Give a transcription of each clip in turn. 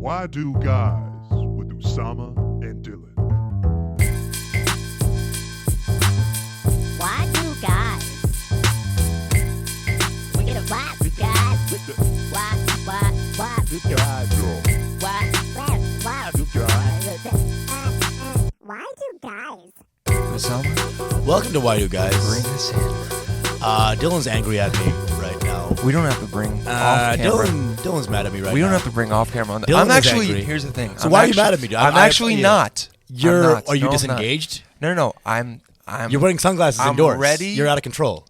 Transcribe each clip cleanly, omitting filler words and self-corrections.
Why Do Guys with Usama and Dylan. Why do guys? We get a why do guys with the why do guys? Why do guys? Why do guys? Usama, Welcome to Why Do Guys. bring us in. Dylan's angry at me right now. We don't have to bring off camera. Dylan's mad at me right now. We don't have to bring off camera on that. Dylan I'm is actually. angry. Here's the thing. So why are you mad at me, dude? I'm actually not. You're. I'm not. Are you No, I'm not. disengaged? No. I'm. You're wearing sunglasses I'm indoors. ready. You're out of control.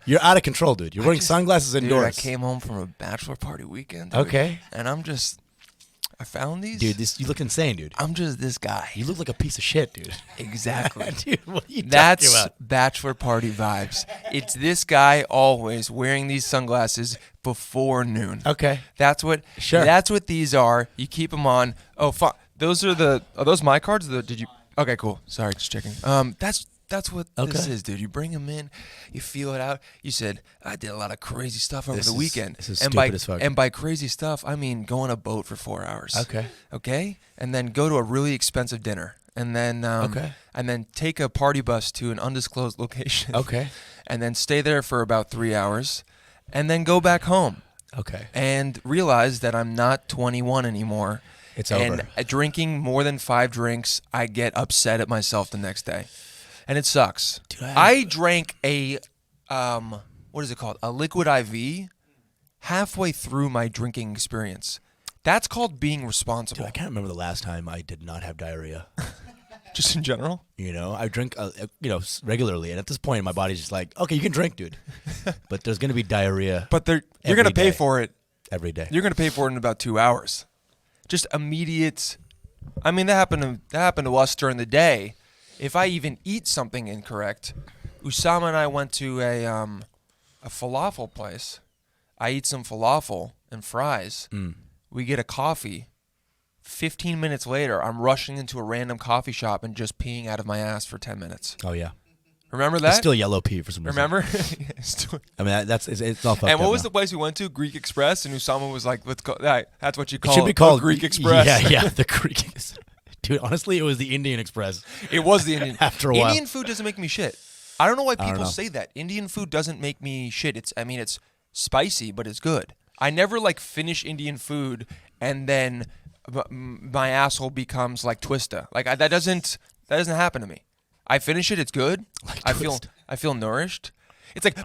You're out of control, dude. You're wearing sunglasses Dude, indoors. I came home from a bachelor party weekend. Dude, Okay. And I'm just. I found these. Dude, you look insane, dude. I'm just this guy. You look like a piece of shit, dude. Exactly. Dude, what are you talking That's about? bachelor party vibes. It's this guy always wearing these sunglasses before noon. Okay. That's what. Sure. That's what these are. You keep them on. Oh, those are the. Are those my cards? Did you? Okay, cool. Sorry, just checking. That's what this Okay. is, dude. You bring them in, you feel it out. You said I did a lot of crazy stuff over the weekend. This is and stupid by, as fuck. And by crazy stuff, I mean go on a boat for 4 hours. Okay. Okay. And then go to a really expensive dinner, and then Okay. and then take a party bus to an undisclosed location. Okay. And then stay there for about 3 hours, and then go back home Okay. and realize that I'm not 21 anymore. It's and over. Drinking more than 5 drinks, I get upset at myself the next day, and it sucks. Dude, I drank a what is it called? A liquid IV halfway through my drinking experience. That's called being responsible. Dude, I can't remember the last time I did not have diarrhea. Just in general. You know, I drink, regularly, and at this point, my body's just like, okay, you can drink, dude, but there's gonna be diarrhea. But you're Every gonna pay day. for it. Every day. You're gonna pay for it in about 2 hours. Just immediate. I mean, that happened to us during the day. If I even eat something incorrect, Usama and I went to a falafel place. I eat some falafel and fries. We get a coffee. 15 minutes later, I'm rushing into a random coffee shop and just peeing out of my ass for 10 minutes. Oh yeah. Remember that? It's still yellow pee for some reason. Remember? I mean, it's all fucked And what up was now. the place we went to? Greek Express, and Usama was like, "Let's go." That's what you It call should be it. called Greek Express. Yeah, the Greek. Dude, honestly, it was the Indian Express. It was the Indian. After a while. Indian food doesn't make me shit. I don't know why don't people know. say that. Indian food doesn't make me shit. It's spicy, but it's good. I never finish Indian food and then my asshole becomes like Twista. That doesn't happen to me. I finish it. It's good. Like I feel nourished. It's like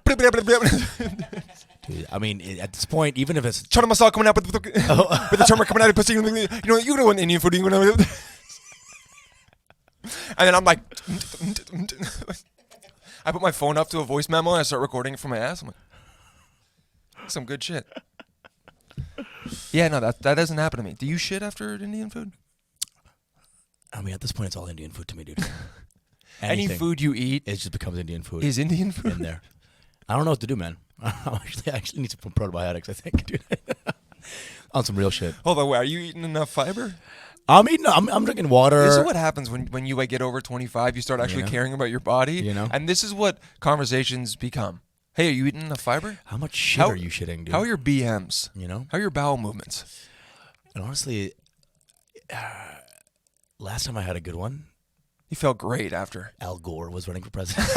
Dude, I mean, at this point, even if it's chana masala coming out with the turmeric coming out of pussy. You know what Indian food. And then I'm like, I put my phone up to a voice memo and I start recording it from my ass. I'm like, some good shit. Yeah, no, that doesn't happen to me. Do you shit after Indian food? I mean, at this point, it's all Indian food to me, dude. Any Anything, food you eat it just becomes Indian food is Indian food. in there. I don't know what to do, man. I actually need some probiotics, I think, dude. On some real shit. Hold on, wait, are you eating enough fiber? I'm drinking water. This is what happens when you get over 25. You start actually know? caring about your body. You know? And this is what conversations become. Hey, are you eating enough fiber? How much shit are you shitting, dude? How are your BMs? You know? How are your bowel movements? And honestly, last time I had a good one, You felt great after. Al Gore was running for president.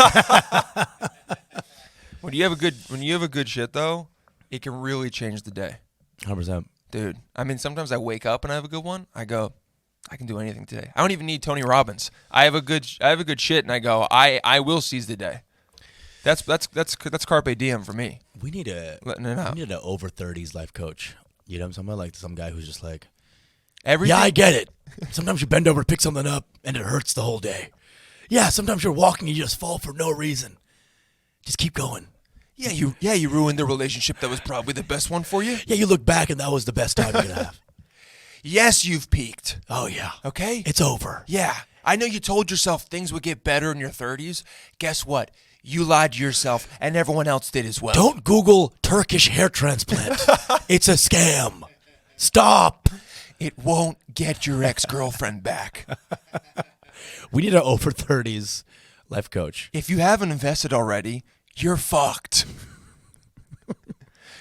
When you have a good shit though, it can really change the day. 100%. Dude, I mean, sometimes I wake up and I have a good one. I go, I can do anything today. I don't even need Tony Robbins. I have a good shit, and I go, I will seize the day. That's carpe diem for me. We need a Letting it out. we need an over 30s life coach. You know, someone like some guy who's just like, Everything. yeah, I get it. Sometimes you bend over to pick something up and it hurts the whole day. Yeah, sometimes you're walking and you just fall for no reason. Just keep going. Yeah, you ruined the relationship that was probably the best one for you. Yeah, you look back and that was the best time you're gonna have. Yes, you've peaked. Oh yeah. Okay? It's over. Yeah. I know you told yourself things would get better in your 30s. Guess what? You lied to yourself, and everyone else did as well. Don't Google Turkish hair transplant. It's a scam. Stop. It won't get your ex-girlfriend back. We need an over 30s life coach. If you haven't invested already, you're fucked.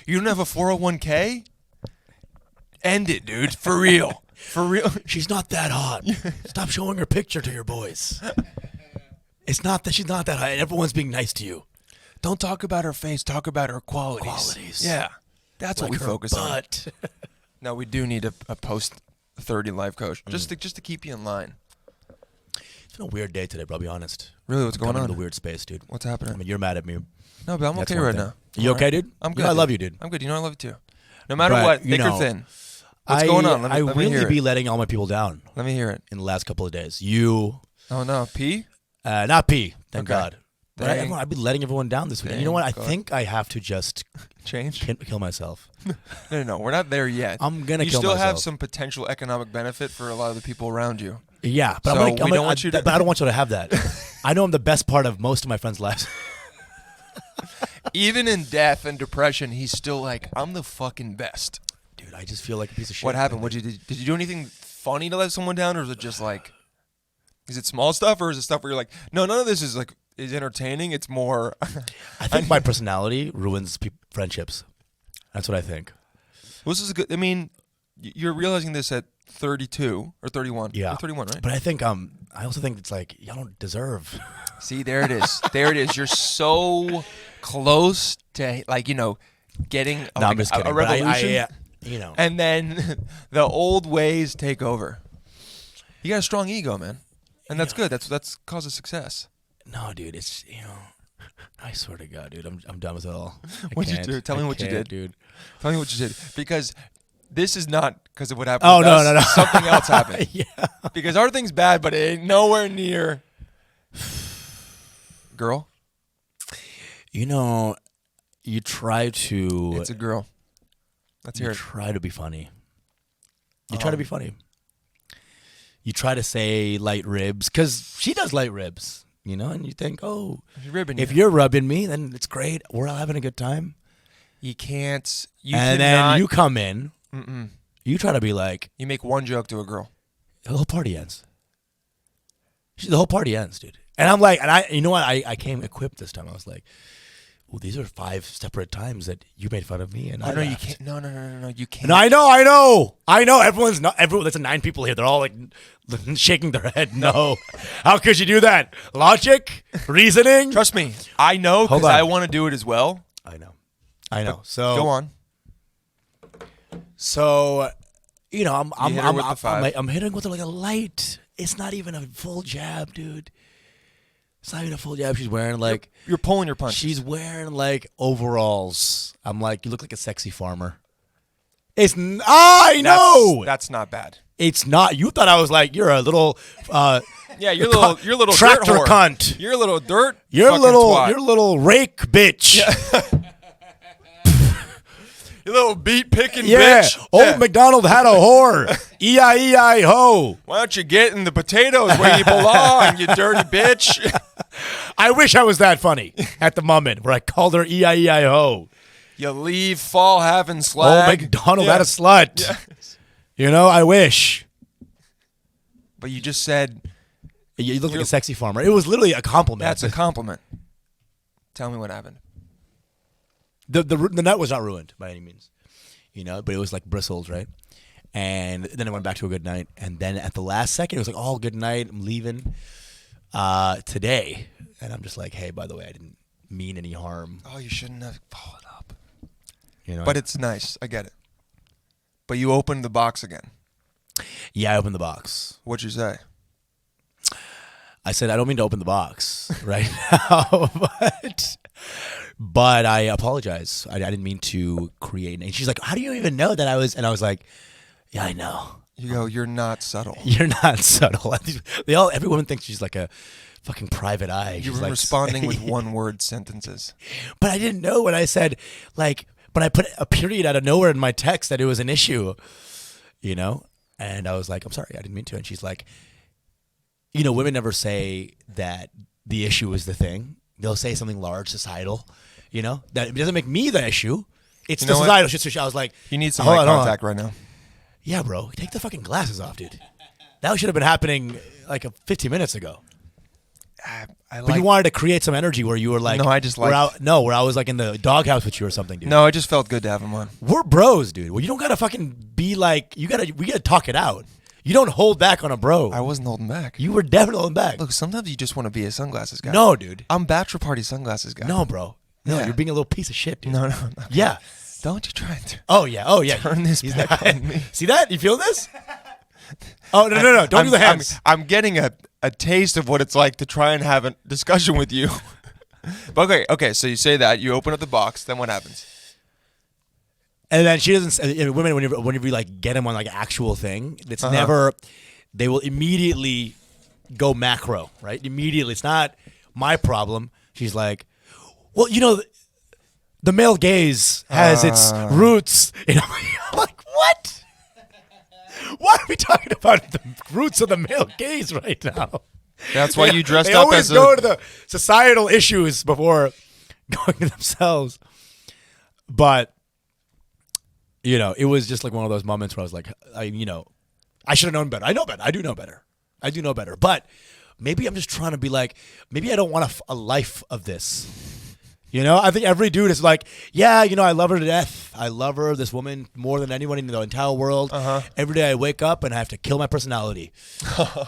You don't have a 401k? End it, dude. For real. For real. She's not that hot. Stop showing her picture to your boys. It's not that she's not that hot. Everyone's being nice to you. Don't talk about her face. Talk about her qualities. Yeah. That's Like what we her focus on. butt. No, we do need a post-30 life coach. Just to keep you in line. It's been a weird day today, bro. I'll be honest. Really, what's going Coming on? to the weird space, dude. What's happening? I mean, you're mad at me. No, but I'm That's okay one right thing. now. You All okay, right. dude? I'm You good. know I love dude. you, dude. I'm good. You know I love you too. No matter But, what, you thick or know, thin. What's going on? Let me really hear be it. letting all my people down Let me hear it. in the last couple of days. You, Oh no, P? not P, thank Okay. God. But Thank- I've been letting everyone down this week. And you know what? I Thank God. think I have to just Change? kill myself. No, we're not there yet. I'm gonna You kill still have myself. some potential economic benefit for a lot of the people around you. Yeah, but So I'm we gonna, don't want you to- but I don't want you to have that. I know I'm the best part of most of my friends' lives. Even in death and depression, he's still like, I'm the fucking best. Dude, I just feel like a piece of shit. What happened? Did you do anything funny to let someone down, or is it just like, is it small stuff, or is it stuff where you're like, no, none of this is entertaining. It's more. I think my personality ruins friendships. That's what I think. This is a good. I mean, you're realizing this at 32 or 31. Yeah. You're 31, right? But I think I also think it's like y'all don't deserve. See, there it is. There it is. You're so close to getting No, I'm just kidding. a but revolution. you know. And then the old ways take over. You got a strong ego, man, and that's good. That's cause of success. No, dude, it's I swear to God, dude, I'm done with it all. What'd you do? Tell me what you did, dude. Tell me what you did, because this is not because of what happened. Oh with no, us. no, no. Something else happened. Yeah. Because our thing's bad, but it ain't nowhere near. Girl, You know, you try to. it's a girl. Let's hear You it. try to be funny. You try to be funny. You try to say light ribs because she does light ribs, and you think, oh, She's ribbing if you. you're rubbing me, then it's great. We're all having a good time. You can't. You And cannot, then you come in, Mm-mm. you try to be like, You make one joke to a girl. the whole party ends. The whole party ends, dude. And I'm like, you know what? I came equipped this time. I was like, well, these are 5 separate times that you made fun of me, and I No, you laughed. can't. No. You can't. No, I know. Everyone's not. There's 9 people here. They're all like shaking their head. No, how could you do that? Logic, reasoning. Trust me. I know Hold because on. I want to do it as well. I know. So Go on. So, I'm hit her with the 5. I'm hitting with like a light. It's not even a full jab, dude. It's not even a full jab. She's wearing like You're pulling your punches. she's wearing like overalls. I'm like, you look like a sexy farmer. I know. That's not bad. It's not. You thought I was like, you're a little Yeah, you're a little tractor dirt whore. cunt. You're a little dirt. You're a fucking little twat. you're a little rake bitch. You little beat picking Yeah. bitch. Old Yeah. MacDonald had a whore. E-I-E-I-ho. Why don't you get in the potatoes where you belong, you dirty bitch? I wish I was that funny at the moment where I called her E-I-E-I-ho. You leave fall having Old slag. MacDonald Yeah. had a slut. Yeah. I wish. But you just said You look like a sexy farmer. It was literally a compliment. that's a compliment. Tell me what happened. The nut was not ruined by any means, but it was like bristles, right? And then I went back to a good night, and then at the last second, it was like, "Oh, good night, I'm leaving today," and I'm just like, "Hey, by the way, I didn't mean any harm." Oh, you shouldn't have followed up. But it's nice. I get it. But you opened the box again. yeah, I opened the box. What'd you say? I said, "I don't mean to open the box right now, but I apologize. I didn't mean to create." And she's like, "How do you even know that I was?" And I was like, "Yeah, I know." You go, you're not subtle. You're not subtle. Everyone thinks she's like a fucking private eye. You She's were like, responding with one-word sentences. But I didn't know when I said, when I put a period out of nowhere in my text that it was an issue, And I was like, "I'm sorry, I didn't mean to." And she's like, women never say that the issue is the thing. They'll say something large, societal, that it doesn't make me the issue. It's You the know what? societal shit. So I was like, You need some hold eye on, hold on. contact right now. "Yeah, bro, take the fucking glasses off, dude. That should have been happening like 15 minutes ago." I But you wanted to create some energy where you were like, No, I just where liked- where I was like in the doghouse with you or something, dude. No, it just felt good to have him on. We're bros, dude. Well, you don't gotta fucking be like, we gotta talk it out. You don't hold back on a bro. I wasn't holding back. You were definitely holding back. Look, sometimes you just want to be a sunglasses guy. No, dude. I'm bachelor party sunglasses guy. No, bro. No, Yeah. you're being a little piece of shit, dude. No. Yeah. Don't you try and Oh yeah. turn this He's back not- on me. See that? You feel this? Oh no! Don't do the hands. I'm getting a taste of what it's like to try and have a discussion with you. But okay. So you say that you open up the box, then what happens? And then she doesn't. Women, whenever you like get them on like actual thing, it's never. They will immediately go macro, right? Immediately, it's not my problem. She's like, well, the male gaze has its roots. I'm like, what? Why are we talking about the roots of the male gaze right now? That's why you dressed they up always as a. go to the societal issues before going to themselves. But it was just like one of those moments where I was like, I should have known better. I know better. I do know better. But maybe I'm just trying to be like, maybe I don't want a life of this. I think every dude is like, yeah, I love her to death. I love her, this woman, more than anyone in the entire world. Every day I wake up and I have to kill my personality.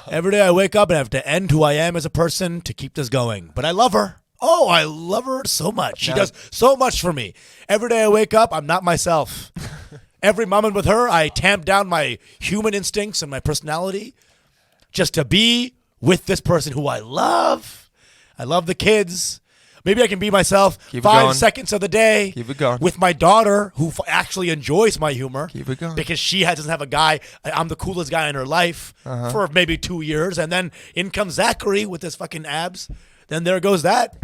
Every day I wake up and I have to end who I am as a person to keep this going. But I love her. Oh, I love her so much. She does so much for me. Every day I wake up, I'm not myself. Every moment with her, I tamp down my human instincts and my personality just to be with this person who I love. I love the kids. Maybe I can be myself Keep it 5 going. seconds of the day. Keep it going. With my daughter, who actually enjoys my humor. Keep it going. Because she doesn't have a guy. I'm the coolest guy in her life for maybe 2 years. And then in comes Zachary with his fucking abs. Then there goes that.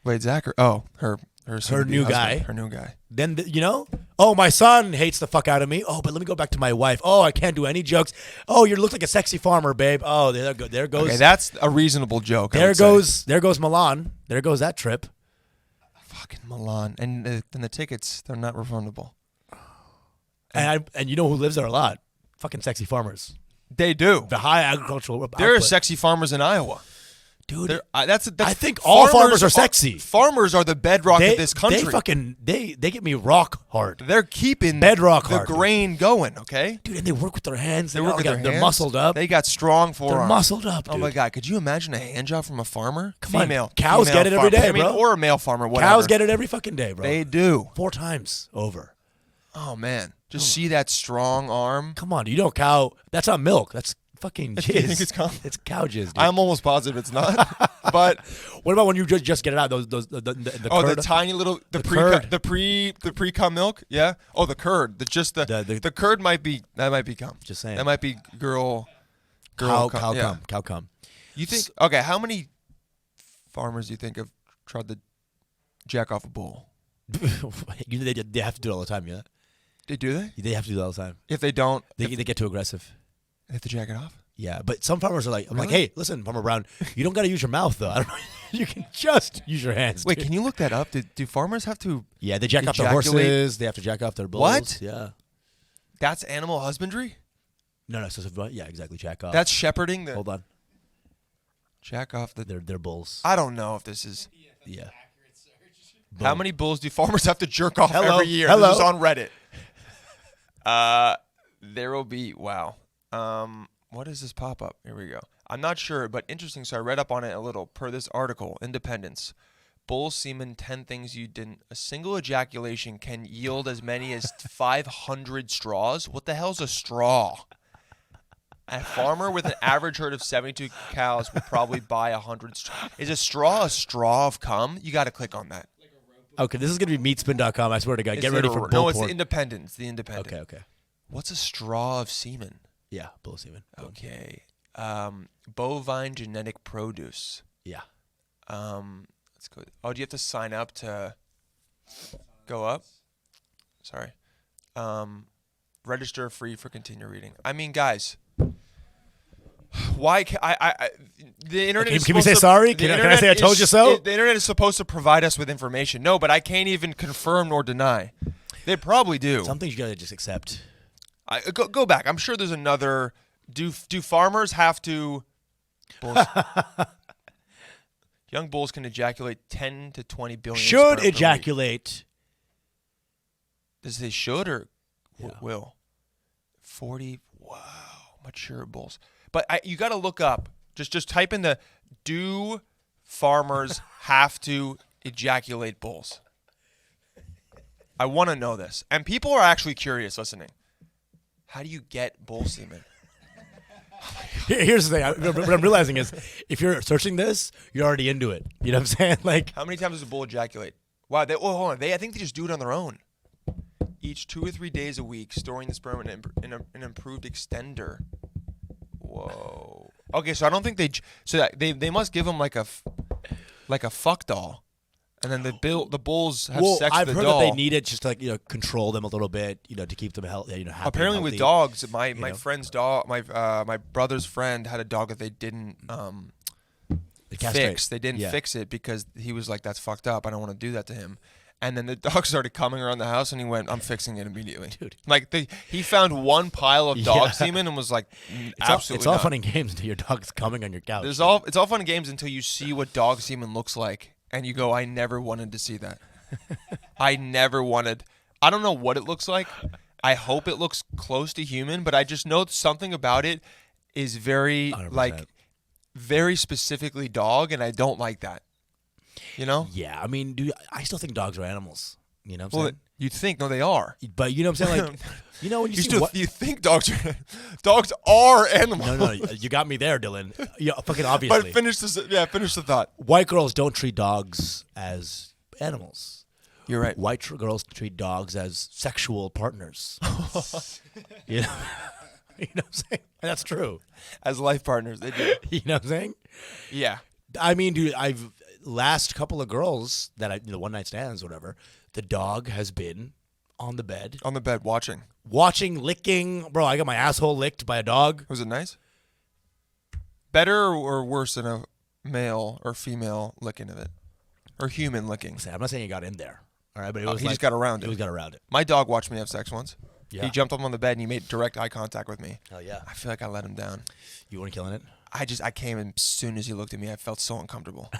Wait, Zachary. Oh, her new guy. Her new guy. Then, oh, my son hates the fuck out of me. Oh, but let me go back to my wife. Oh, I can't do any jokes. Oh, you look like a sexy farmer, babe. Oh, there goes. Okay, that's a reasonable joke. There goes Milan. There goes that trip. Fucking Milan. And then the tickets, they're not refundable. And you know who lives there a lot? Fucking sexy farmers. They do. The high agricultural There are output. sexy farmers in Iowa. Dude, That's I think all farmers are sexy. Farmers are the bedrock of this country. They get me rock hard. They're keeping Bedrock the hard, dude. grain going, okay? Dude, and they work with their hands. They work with their hands. They're muscled up. They got strong forearms. They're muscled up, dude. Oh my God, could you imagine a hand job from a farmer? Come on. Female. Cows female get it every farmer. day, I mean, bro. or a male farmer, whatever. Cows get it every fucking day, bro. They do. 4 times over. Oh man, just see that strong arm. Come on, cow. That's not milk. That's fucking jizz. You think it's cow? It's cow jizz, dude. I'm almost positive it's not. But what about when you just get it out? Those the curd? the tiny little curd. the pre cum milk, yeah. Oh, the curd. The curd might be cum. Just saying. That might be girl cow cum. Yeah. cum. You think? Okay, how many farmers do you think have tried to jack off a bull? They have to do it all the time, yeah. Do they? They have to do it all the time. If they don't, They get too aggressive. they have to jack it off. Yeah, but some farmers are like, I'm like, Really? hey, listen, Farmer Brown, you don't got to use your mouth though. I don't know. You can just use your hands. Wait, dude. can you look that up? Do farmers have to? Yeah, they jack off their ejaculate? horses. They have to jack off their bulls. What? Yeah. That's animal husbandry. No. So yeah, exactly. Jack off. That's shepherding. Hold on. Jack off the. They're bulls. I don't know if this is. Yeah. How many bulls do farmers have to jerk off Hello? every year? Hello? This is on Reddit. There will be wow. What is this pop up? Here we go. I'm not sure, but interesting. So I read up on it a little. Per this article, Independence, bull semen, 10 things you didn't. A single ejaculation can yield as many as 500 straws. What the hell's a straw? A farmer with an average herd of 72 cows would probably buy 100 straws. Is a straw of cum? You got to click on that. Okay, this is gonna be meatspin.com. I swear to God. Is Get it ready a- for No, bull it's porn. the Independence. The Independent. Okay. What's a straw of semen? Yeah, bull semen. Okay. Bovine genetic produce. Yeah. Let's go. Oh, do you have to sign up to go up? Sorry. Register free for continue reading. I mean, guys, why I the internet Okay, is can we supposed say to- sorry? the Can I internet say I told is- you so? The internet is supposed to provide us with information. No, but I can't even confirm nor deny. They probably do. Some things you gotta just accept. Go back. I'm sure there's another. Do farmers have to? Young bulls can ejaculate 10 to 20 billion. Should sperm per week. ejaculate. Does they should or Yeah. will? 40. Wow, mature bulls. But you got to look up. Just type in the do farmers have to ejaculate bulls? I want to know this. And people are actually curious listening. How do you get bull semen? Here's the thing. What I'm realizing is, if you're searching this, you're already into it. You know what I'm saying? Like, How many times does a bull ejaculate? Wow. Hold on. I think they just do it on their own. Each 2 or 3 days a week, storing the sperm in an improved extender. Whoa. Okay, so I don't think they must give them like a fuck doll, and then the bulls have sex I've with the heard doll. that they need it just to, like, control them a little bit, to keep them healthy, happy. Apparently, and with healthy. dogs, my friend's dog, my brother's friend had a dog that they didn't They castrate. fix. They didn't Yeah. fix it because he was like, "That's fucked up. I don't want to do that to him." And then the dog started coming around the house, and he went, "I'm fixing it immediately." Dude. Like he found one pile of dog Yeah. semen and was like, It's all, "Absolutely it's all not." fun and games until your dog's coming on your couch. It's all fun and games until you see what dog semen looks like, and you go, "I never wanted to see that. I never wanted. I don't know what it looks like. I hope it looks close to human, but I just know something about it is very 100%. very specifically dog, and I don't like that. You know? Yeah, I mean, dude, I still think dogs are animals. You know what I'm Well, saying? you think no, they are. But you know what I'm saying? Like, when you see You think dogs are animals? No, you got me there, Dylan. Yeah, fucking obviously. But finish this. Yeah, finish the thought. White girls don't treat dogs as animals. You're right. White girls treat dogs as sexual partners. you know, you know what I'm saying? And that's true. As life partners, they do. You know what I'm saying? Yeah. I mean, dude, last couple of girls that the one night stands, whatever. The dog has been on the bed, On the bed watching. licking. Bro, I got my asshole licked by a dog. Was it nice? Better or worse than a male or female licking of it? Or human licking? I'm not saying he got in there, all right, but it was He just got around it. He just got around it. My dog watched me have sex once. Yeah. He jumped up on the bed and he made direct eye contact with me. Hell yeah. I feel like I let him down. You weren't killing it? I came and as soon as he looked at me, I felt so uncomfortable.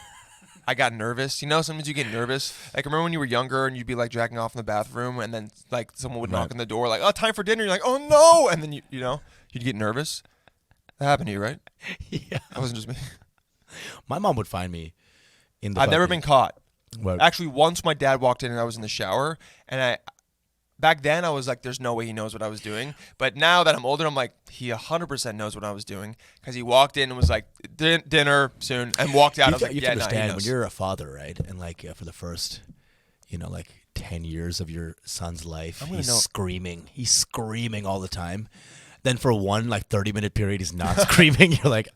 I got nervous. You know, sometimes you get nervous. Like, remember when you were younger and you'd be like jacking off in the bathroom and then like someone would knock on the door like, "Oh, time for dinner." You're like, "Oh no." And then you'd get nervous. That happened to you, right? Yeah. That wasn't just me. My mom would find me in the I've never been caught. What? Actually, once my dad walked in and I was in the shower, and back then I was like, "There's no way he knows what I was doing." But now that I'm older, I'm like, he 100% knows what I was doing because he walked in and was like, "Dinner soon," and walked out. I was like, you "Yeah, have to no, he understand when knows." you're a father, right? And like for the first, like 10 years of your son's life, gonna he's know- screaming. He's screaming all the time. Then for one 30-minute period, he's not screaming. You're like,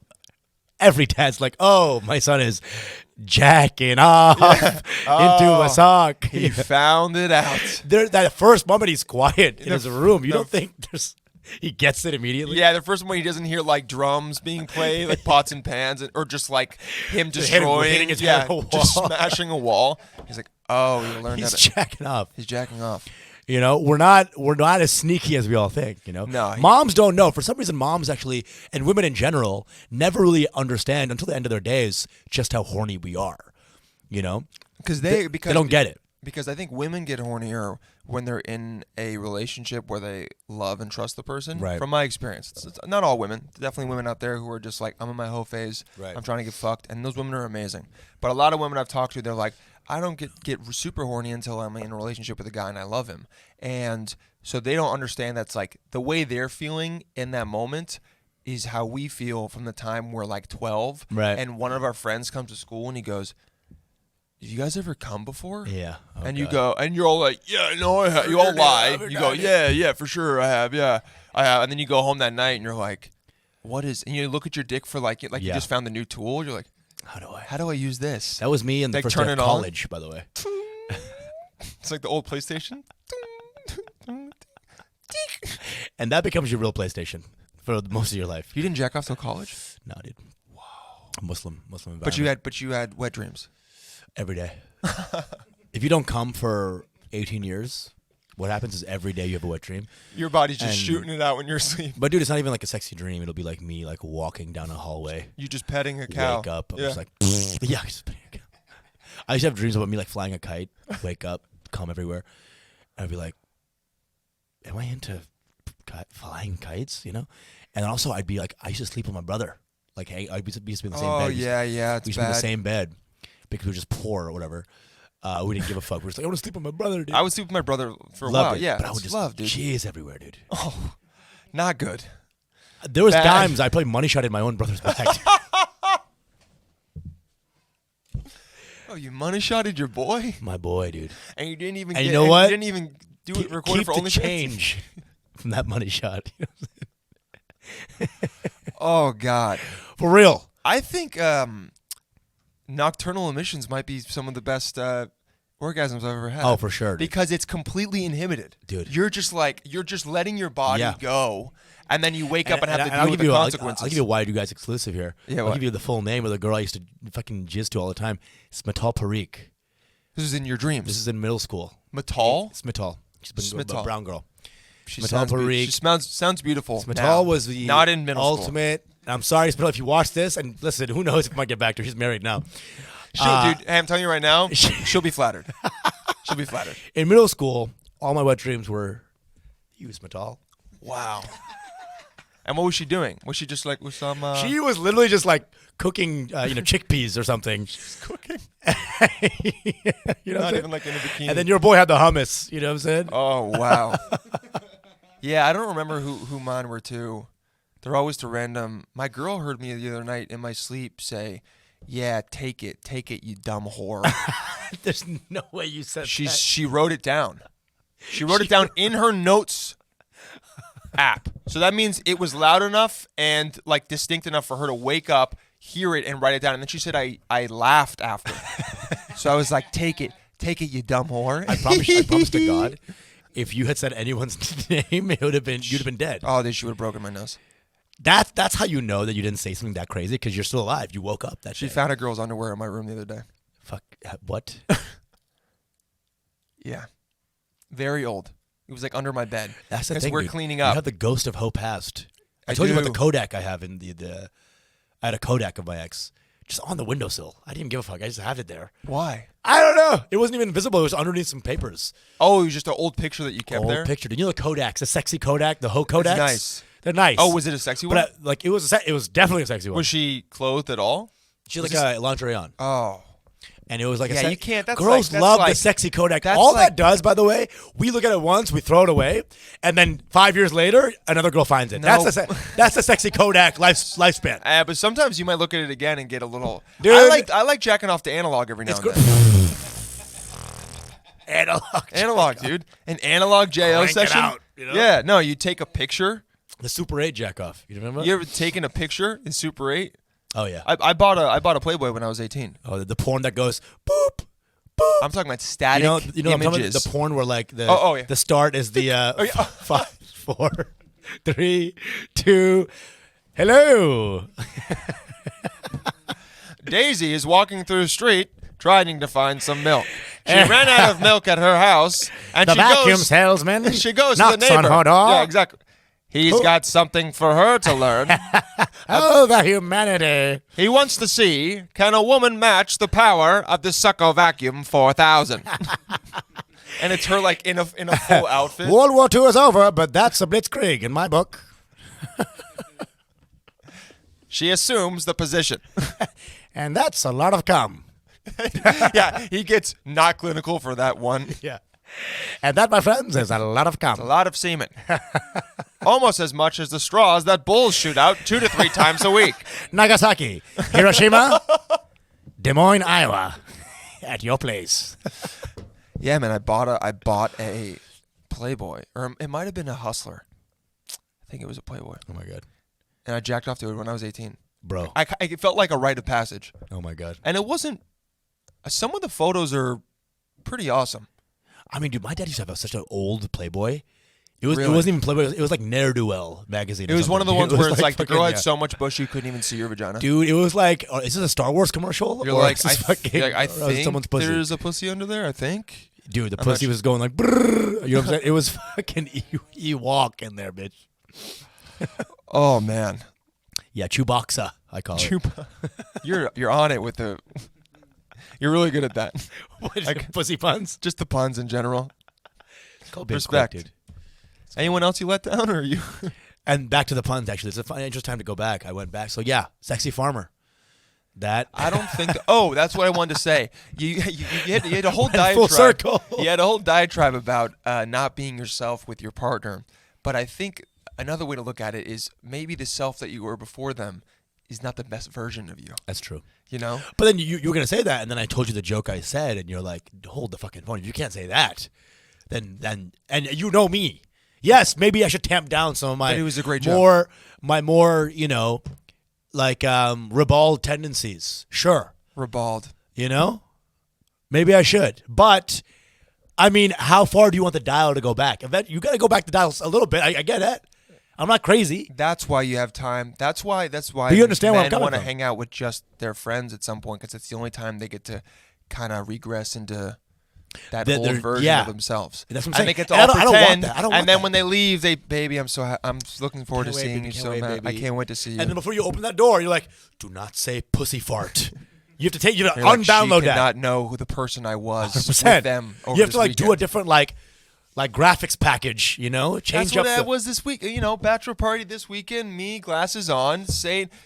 every dad's like, "Oh, my son is jacking off into a sock." He found it out. That first moment he's quiet in his room. You don't think he gets it immediately? Yeah, the first one he doesn't hear like drums being played, like pots and pans, or just like him Just hitting destroying, his head on a just wall. smashing a wall. He's like, "Oh, he learned He's how to." jacking off. He's jacking off. We're not as sneaky as we all think. No, moms don't know. For some reason, moms actually, and women in general, never really understand until the end of their days just how horny we are. Because they don't get it. Because I think women get hornier when they're in a relationship where they love and trust the person. Right. From my experience, it's not all women. Definitely women out there who are just like, "I'm in my hoe phase. Right. I'm trying to get fucked," and those women are amazing. But a lot of women I've talked to, they're like, "I don't get super horny until I'm in a relationship with a guy and I love him," and so they don't understand that's like the way they're feeling in that moment is how we feel from the time we're like 12. Right. And one of our friends comes to school and he goes, "Did you guys ever come before?" Yeah. Oh, And you God. go, and you're all like, "Yeah, no, I have." You all lie. You go, "Yeah, for sure, I have. Yeah, I have." And then you go home that night and you're like, "What is?" And you look at your dick for like you Yeah. just found the new tool. You're like, How do I use this?" That was me in the Like, first turn day of it on? college, by the way. It's like the old PlayStation. And that becomes your real PlayStation for most of your life. You didn't jack off till college, No, dude. Wow. Muslim environment. but you had wet dreams. Every day. If you don't come for 18 years, What happens is every day you have a wet dream. Your body's just And- shooting it out when you're asleep. But dude, it's not even like a sexy dream. It'll be like me like walking down a hallway. You just petting a cow. Wake up. I'm Yeah. just like, yeah. I used to have dreams about me like flying a kite. Wake up, cum everywhere. And I'd be like, am I into flying kites? You know. And then also I'd be like, I used to sleep with my brother. Like, hey, I used to be in the same Oh bed. yeah, We it's used to be in the bad. same bed because we were just poor or whatever. We didn't give a fuck. We were just like, I want to sleep with my brother, dude. I would sleep with my brother for a Loved while. it, Yeah, but I would it's just love, dude. jizz everywhere, dude. Oh, not good. There was Bad. times I played money shot in my own brother's back. Oh, you money shotted your boy, My boy, dude. and you didn't even. And get, you know and what? You didn't even do it. Record it Keep for the OnlyFans. change from that money shot. Oh God. For real. I think nocturnal emissions might be some of the best orgasms I've ever had. Oh, for sure, dude. Because it's completely inhibited. Dude. You're just letting your body Yeah. go, and then you wake up and have to I'll deal with give the you consequences. I'll give you a Wide You Guys exclusive here. Yeah, I'll what? give you the full name of the girl I used to fucking jizz to all the time. Smital Parikh. This is in your dreams. This is in middle school. Matal. Smital. She's been Smital. a brown girl. She Smital sounds, Parikh. she sounds beautiful. Smital now. was the not in middle school. ultimate. I'm sorry, Smital, if you watch this, and listen, who knows if I might get back to her. She's married now. Dude, hey, I'm telling you right now, she'll be flattered. She'll be flattered. In middle school, all my wet dreams were you, Smital. Wow. And what was she doing? Was she just like Usama? She was literally just like cooking, chickpeas or something. cooking. You know what I'm Not saying? even like in a bikini. And then your boy had the hummus. You know what I'm saying? Oh wow. Yeah, I don't remember who mine were to. They're always to random. My girl heard me the other night in my sleep say, "Yeah, take it, you dumb whore." There's no way you said that. She wrote it down. She wrote it down in her notes app. So that means it was loud enough and like distinct enough for her to wake up, hear it, and write it down. And then she said I laughed after. So I was like, take it, you dumb whore. I promise to God, if you had said anyone's name, you'd have been dead. Oh, then she would have broken my nose. That's how you know that you didn't say something that crazy, because you're still alive. You woke up that She day. found a girl's underwear in my room the other day. Fuck. What? Yeah. Very old. It was like under my bed. That's the Because thing. we're dude. cleaning You up. have the ghost of Hope past. I I told you about do. the Kodak I have in the. I had a Kodak of my ex, just on the windowsill. I didn't give a fuck. I just had it there. Why? I don't know. It wasn't even visible. It was underneath some papers. Oh, it was just an old picture that you kept Old there? picture. You know the Kodaks, the sexy Kodak, the Ho Kodaks. nice. They're nice. Oh, was it a sexy one? But it was it was definitely a sexy one. Was she clothed at all? She had like a lingerie on, Oh. and it was like Yeah, you can't- that's girls like- that's love the like- sexy Kodak. that's All like- that does, by the way, we look at it once, we throw it away, and then 5 years later, another girl finds it. No. That's the sexy Kodak lifespan. But sometimes you might look at it again and get a little. Dude. I like jacking off to analog every now It's and good. then. Analog. Analog, dude. An analog JO Crank it session. out, you know? Yeah, no, you take a picture. The Super 8 jack off. You remember? You ever taken a picture in Super 8? Oh yeah. I bought a Playboy when I was 18. Oh, the porn that goes boop boop. I'm talking about static You know what I'm talking images. about? The porn where like the Oh, yeah. the start is the 5, 4, 3, 2. Hello. Daisy is walking through the street trying to find some milk. She ran out of milk at her house, and The she vacuum goes. salesman. She goes to knocks the neighbor. on her door. Yeah, exactly. He's got something for her to learn. Oh, the humanity. He wants to see, can a woman match the power of the Succo Vacuum 4000? And it's her like in a full outfit. World War II is over, but that's a blitzkrieg in my book. She assumes the position. And that's a lot of cum. Yeah, he gets not clinical for that one. Yeah. And that, my friends, is a lot of A cum. lot of semen. Almost as much as the straws that bulls shoot out 2 to 3 times a week. Nagasaki, Hiroshima, Des Moines, Iowa. At your place. Yeah, man, I bought a Playboy, or it might have been a Hustler. I think it was a Playboy, Oh my god. and I jacked off to it when I was 18. Bro. It felt like a rite of passage, Oh my god. and it wasn't. Some of the photos are pretty awesome. I mean, dude, my dad used to have such an old Playboy. It Really? wasn't even Playboy. It was like Ne'er-Do-Well magazine. It was one of the ones where it's like the girl fucking, had so much bush you couldn't even see your vagina. Dude, it was like, is this a Star Wars commercial? You're Or like, is this fucking- I or is it think someone's pussy? there's a pussy under there. I think. Dude, the I'm pussy not was going like, brrr, you know what I'm saying? It was fucking Ewok in there, bitch. Oh man, Yeah, Chewbacca, I call it. You're on it with the. You're really good at that. Like, pussy puns? Just the puns in general. It's called being Respect. quick, dude. Anyone else you let down, or are you? And back to the puns, actually. It's a fun, interesting time to go back. I went back. So, yeah, sexy farmer. That. I don't think. Oh, that's what I wanted to say. You had a whole Went diatribe. full circle. You had a whole diatribe about not being yourself with your partner. But I think another way to look at it is maybe the self that you were before them is not the best version of you. That's true. You know? But then you were going to say that, and then I told you the joke I said, and you're like, hold the fucking phone. If you can't say that, then and you know me. Yes, maybe I should tamp down some of my But it was a great joke. more, you know, like ribald tendencies. Sure. Ribald. You know? Maybe I should. But I mean, how far do you want the dial to go back? You got to go back the dial a little bit. I get it. I'm not crazy. That's why you have time. That's why. But you understand where I'm men coming want to from. hang out with just their friends at some point because it's the only time they get to kind of regress into that They're- old version yeah. of themselves. That's what I'm And they saying. get to And all I don't want pretend. that. I don't want And then that. when they leave, baby, I'm looking forward to Can't wait, seeing baby, you can't so wait, much. I baby. can't wait to see you. And then before you open that door, you're like, do not say pussy fart. You have to You're like, undownload she that. cannot know who the person I was 100%. with them over You have this to like do a weekend. different like graphics package, you know? Change That's what up that was this week. You know, bachelor party this weekend. Me, glasses on,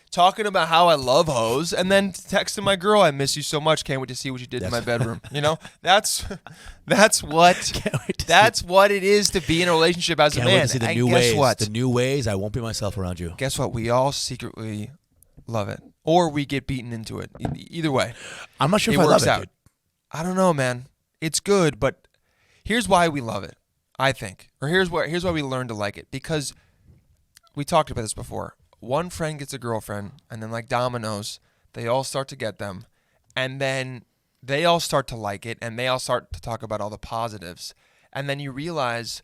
talking about how I love hoes, and then texting my girl, "I miss you so much. Can't wait to see what you did in my bedroom." You know, that's what what it is to be in a relationship as Can't a man. wait to see the And new guess ways. what? The new ways. I won't be myself around you. Guess what? We all secretly love it, or we get beaten into it. Either way, I'm not sure it if I love works it, out. dude. I don't know, man. It's good, but here's why we love it. I think, or here's why we learn to like it, because we talked about this before. One friend gets a girlfriend, and then like dominoes, they all start to get them, and then they all start to like it, and they all start to talk about all the positives, and then you realize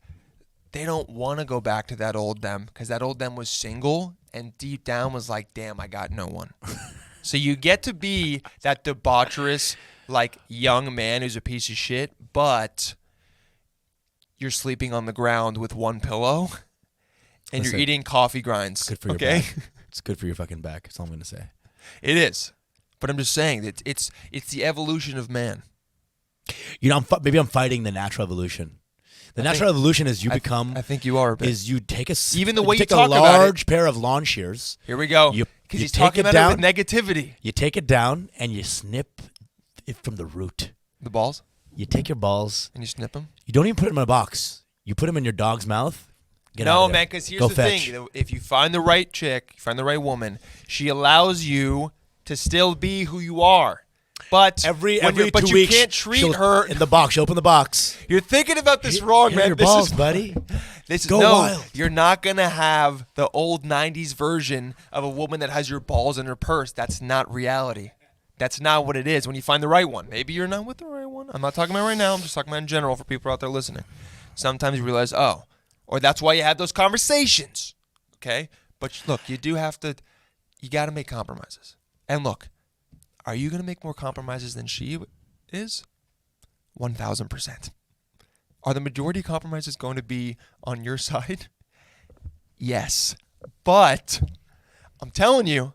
they don't want to go back to that old them because that old them was single and deep down was like, damn, I got no one. So you get to be that debaucherous, like young man who's a piece of shit, but you're sleeping on the ground with one pillow, and Listen, you're eating coffee grinds. Good for your okay? back. It's good for your fucking back. That's all I'm going to say. It is, but I'm just saying that it's the evolution of man. You know, maybe I'm fighting the natural evolution. The natural evolution is you become. I think you are a bit. Is you take Even the way you take talk a about it. large pair of lawn shears. Here we go. You Because he's take talking it about it down. with negativity. You take it down and you snip it from the root. The balls, You take your balls. and you snip them. You don't even put them in a box. You put them in your dog's mouth. Get out No, of there. man, because here's Go the fetch. thing. If you find the right chick, you find the right woman, she allows you to still be who you are. But Every when 2 but you weeks, can't treat she'll- her. in the box. She'll open the box. You're thinking about this wrong, Here are man. your This balls, is buddy. This is Go no. wild. You're not gonna have the old '90s version of a woman that has your balls in her purse. That's not reality. That's not what it is. When you find the right one, maybe you're not with the right one. I'm not talking about right now. I'm just talking about in general for people out there listening. Sometimes you realize, or that's why you have those conversations. Okay, but look, you do have to. You got to make compromises. And look, are you gonna make more compromises than she is? 1,000%. Are the majority of compromises going to be on your side? Yes. But I'm telling you,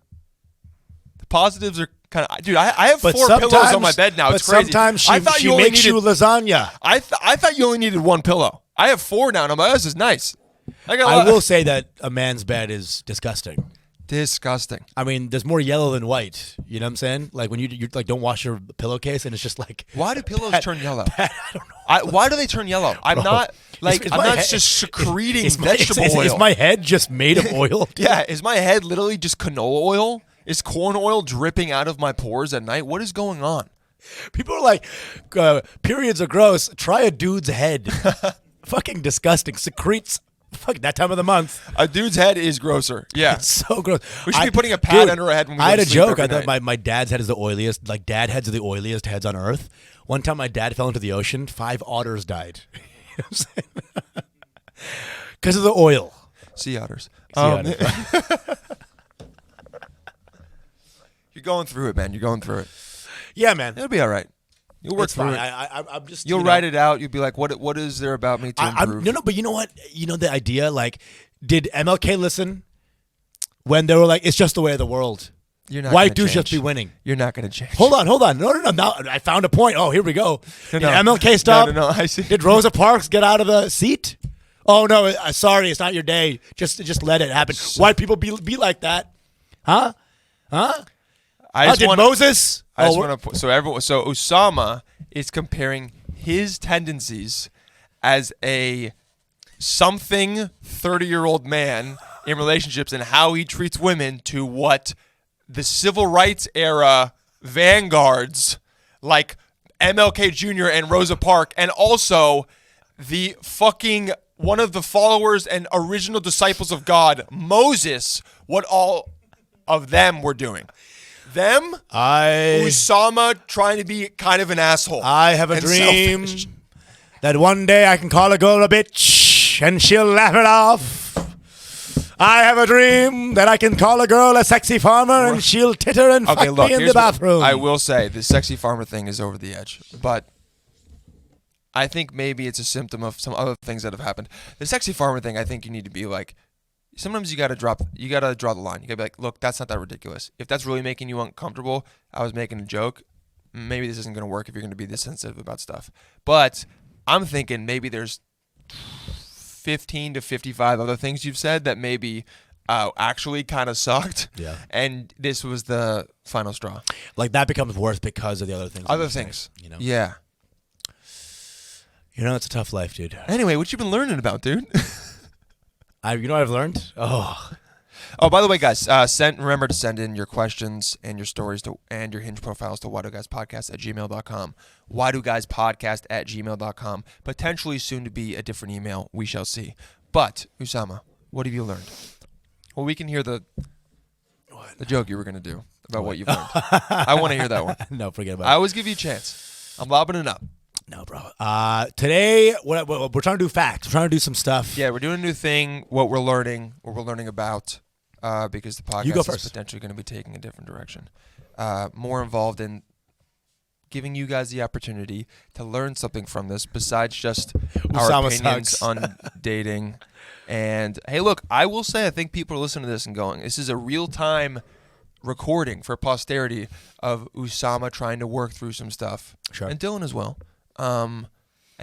the positives are kind of... Dude, I have But 4 pillows on my sometimes- bed now. But It's crazy. sometimes I thought she you only makes you needed, lasagna. I thought you only needed 1 pillow. I have 4 now, and I'm like, this is nice. I got a I lot. will say that a man's bed is disgusting. Disgusting. I mean, there's more yellow than white. You know what I'm saying? Like when you like don't wash your pillowcase and it's just like Why do pillows turn yellow? I don't know. Why do they turn yellow? I'm Bro, not like is I'm my not head- just secreting is my- vegetable oil. Is my head just made of oil? Yeah, is my head literally just canola oil? Is corn oil dripping out of my pores at night? What is going on? People are like, periods are gross. Try a dude's head. Fucking disgusting. Secretes. Fuck that time of the month. A dude's head is grosser. Yeah. It's so gross. We should be putting a pad under our head when we I go had to a sleep joke. every I thought night. my dad's head is the oiliest. Like dad heads are the oiliest heads on earth. One time my dad fell into the ocean. 5 otters died. You know what I'm saying? Because of the oil. Sea otters. Sea otters. You're going through it, man. You're going through it. Yeah, man. It'll be all right. You'll work It's through fine. it. I'm just. You'll write it out. You'll be like, what is there about me to improve? No, but you know what? You know the idea. Like, did MLK listen when they were like, "It's just the way of the world. You're not White gonna dudes change. just be winning." You're not going to change. Hold on. No. Now I found a point. Oh, here we go. No, Did no. MLK stop? No. I see. Did Rosa Parks get out of the seat? Oh no, sorry, it's not your day. Just let it happen. White people be like that, huh? Did Moses? I just want to. So Usama is comparing his tendencies as a something 30-year-old man in relationships and how he treats women to what the civil rights era vanguards like MLK Jr. and Rosa Parks, and also the fucking one of the followers and original disciples of God, Moses, what all of them were doing. Them, Usama trying to be kind of an asshole. I have a and dream selfish. that one day I can call a girl a bitch and she'll laugh it off. I have a dream that I can call a girl a sexy farmer and she'll titter and fuck me in the here's bathroom. what I will say, the sexy farmer thing is over the edge, but I think maybe it's a symptom of some other things that have happened. The sexy farmer thing, I think you need to be like, sometimes you gotta draw the line. You gotta be like, look, that's not that ridiculous. If that's really making you uncomfortable, I was making a joke. Maybe this isn't gonna work if you're gonna be this sensitive about stuff. But I'm thinking maybe there's 15 to 55 other things you've said that maybe actually kind of sucked. Yeah. And this was the final straw. Like that becomes worse because of the other things. Other things. You know. Yeah. You know, it's a tough life, dude. Anyway, what you been learning about, dude? You know what I've learned? Oh, by the way, guys, remember to send in your questions and your stories and your Hinge profiles to whydoguyspodcast@gmail.com. whydoguyspodcast@gmail.com. Potentially soon to be a different email. We shall see. But, Usama, what have you learned? Well, we can hear the joke you were going to do about what you've learned. I want to hear that one. No, forget about I it. always give you a chance. I'm lobbing it up. No, bro. Today, we're trying to do facts. We're trying to do some stuff. Yeah, we're doing a new thing, what we're learning about, because the You go podcast is first. potentially going to be taking a different direction. More involved in giving you guys the opportunity to learn something from this besides just our Usama opinions sucks. on dating. And, hey, look, I will say I think people are listening to this and going, this is a real-time recording for posterity of Usama trying to work through some stuff. Sure. And Dylan as well. And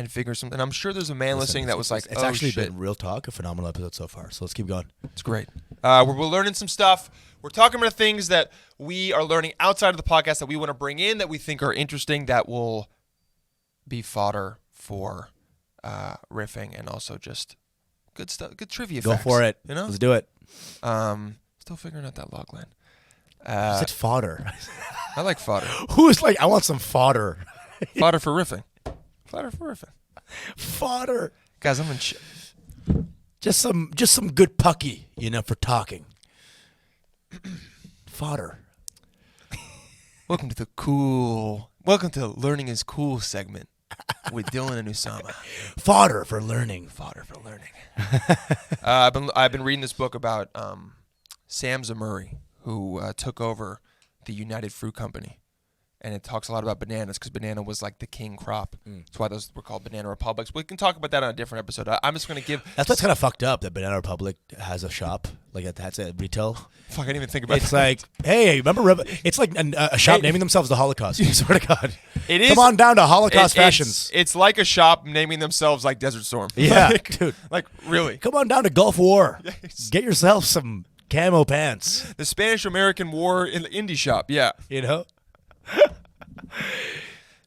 figure something. And I'm sure there's a man listening that was like, it's oh, actually shit. been real talk, a phenomenal episode so far. So let's keep going. It's great. We're learning some stuff. We're talking about things that we are learning outside of the podcast that we want to bring in that we think are interesting that will be fodder for riffing and also just good stuff, good trivia Go facts. for it. You know? Let's do it. Still figuring out that log line. You said fodder. I like fodder. Who's like, I want some fodder. Fodder for riffing. Fodder for riffing. Fodder. Guys, I'm in Just some good pucky, for talking. Fodder. Welcome to Learning is Cool segment with Dylan and Usama. Fodder for learning. Fodder for learning. I've been reading this book about Sam Zamuri, who took over the United Fruit Company. And it talks a lot about bananas because banana was like the king crop. That's why those were called banana republics. We can talk about that on a different episode. I'm just going to give... That's what's kind of fucked up, that Banana Republic has a shop. Like, that's at retail. Fuck, I didn't even think about It's that. like, hey, remember... It's like a shop naming themselves the Holocaust. I swear to God. It is... Come on down to Holocaust Fashions. It's like a shop naming themselves like Desert Storm. Yeah, Like, dude. Like, really. Come on down to Gulf War. Yes. Get yourself some camo pants. The Spanish-American War in the indie shop, yeah.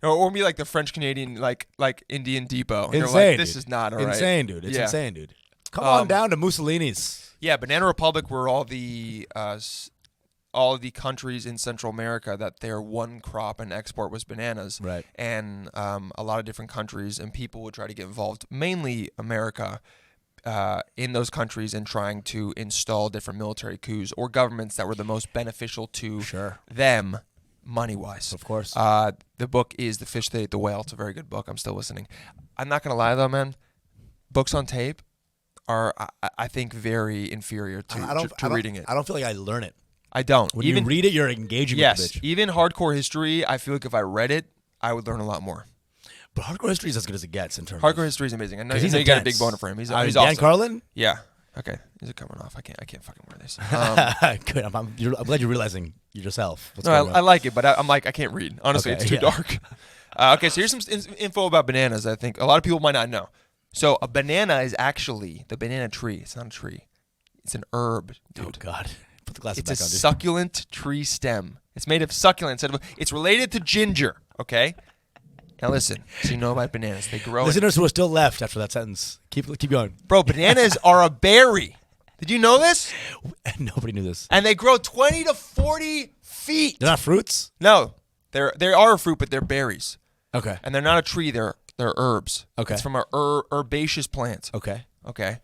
Or be like the French-Canadian, like Indian Depot. And Insane, you're like, this dude. is not all right. Insane, dude. It's Yeah. insane, dude. Come on down to Mussolini's. Yeah, Banana Republic were all the countries in Central America that their one crop and export was bananas. Right. And a lot of different countries and people would try to get involved, mainly America, in those countries and trying to install different military coups or governments that were the most beneficial to them money-wise. Of course. The book is The Fish That Ate the Whale. It's a very good book. I'm still listening. I'm not going to lie, though, man. Books on tape are, I think, very inferior to reading it. I don't feel like I learn it. I don't. When you read it, you're engaging with the bitch. Even hardcore history, I feel like if I read it, I would learn a lot more. But hardcore history is as good as it gets in terms Hardcore of... history is amazing. I know, 'Cause he's you got a intense. big boner for him. He's Dan awesome. Carlin? Yeah. Okay. These are coming off. I can't fucking wear this. Good. I'm glad you're realizing yourself. What's No, going I on? like it, but I'm like, I can't read. Honestly, Okay, it's too yeah. dark. Okay, so here's some info about bananas. I think a lot of people might not know. So a banana is actually the banana tree. It's not a tree. It's an herb, Oh, dude. God. Put the glasses It's a back on, dude. succulent tree stem. It's made of succulent. It's related to ginger. Okay. Now listen. So you know about bananas? They grow. Listeners who are still left after that sentence, keep going. Bro, bananas are a berry. Did you know this? Nobody knew this. And they grow 20 to 40 feet. They're not fruits? No, they are a fruit, but they're berries. Okay. And they're not a tree. They're herbs. Okay. It's from a herbaceous plant. Okay. Okay.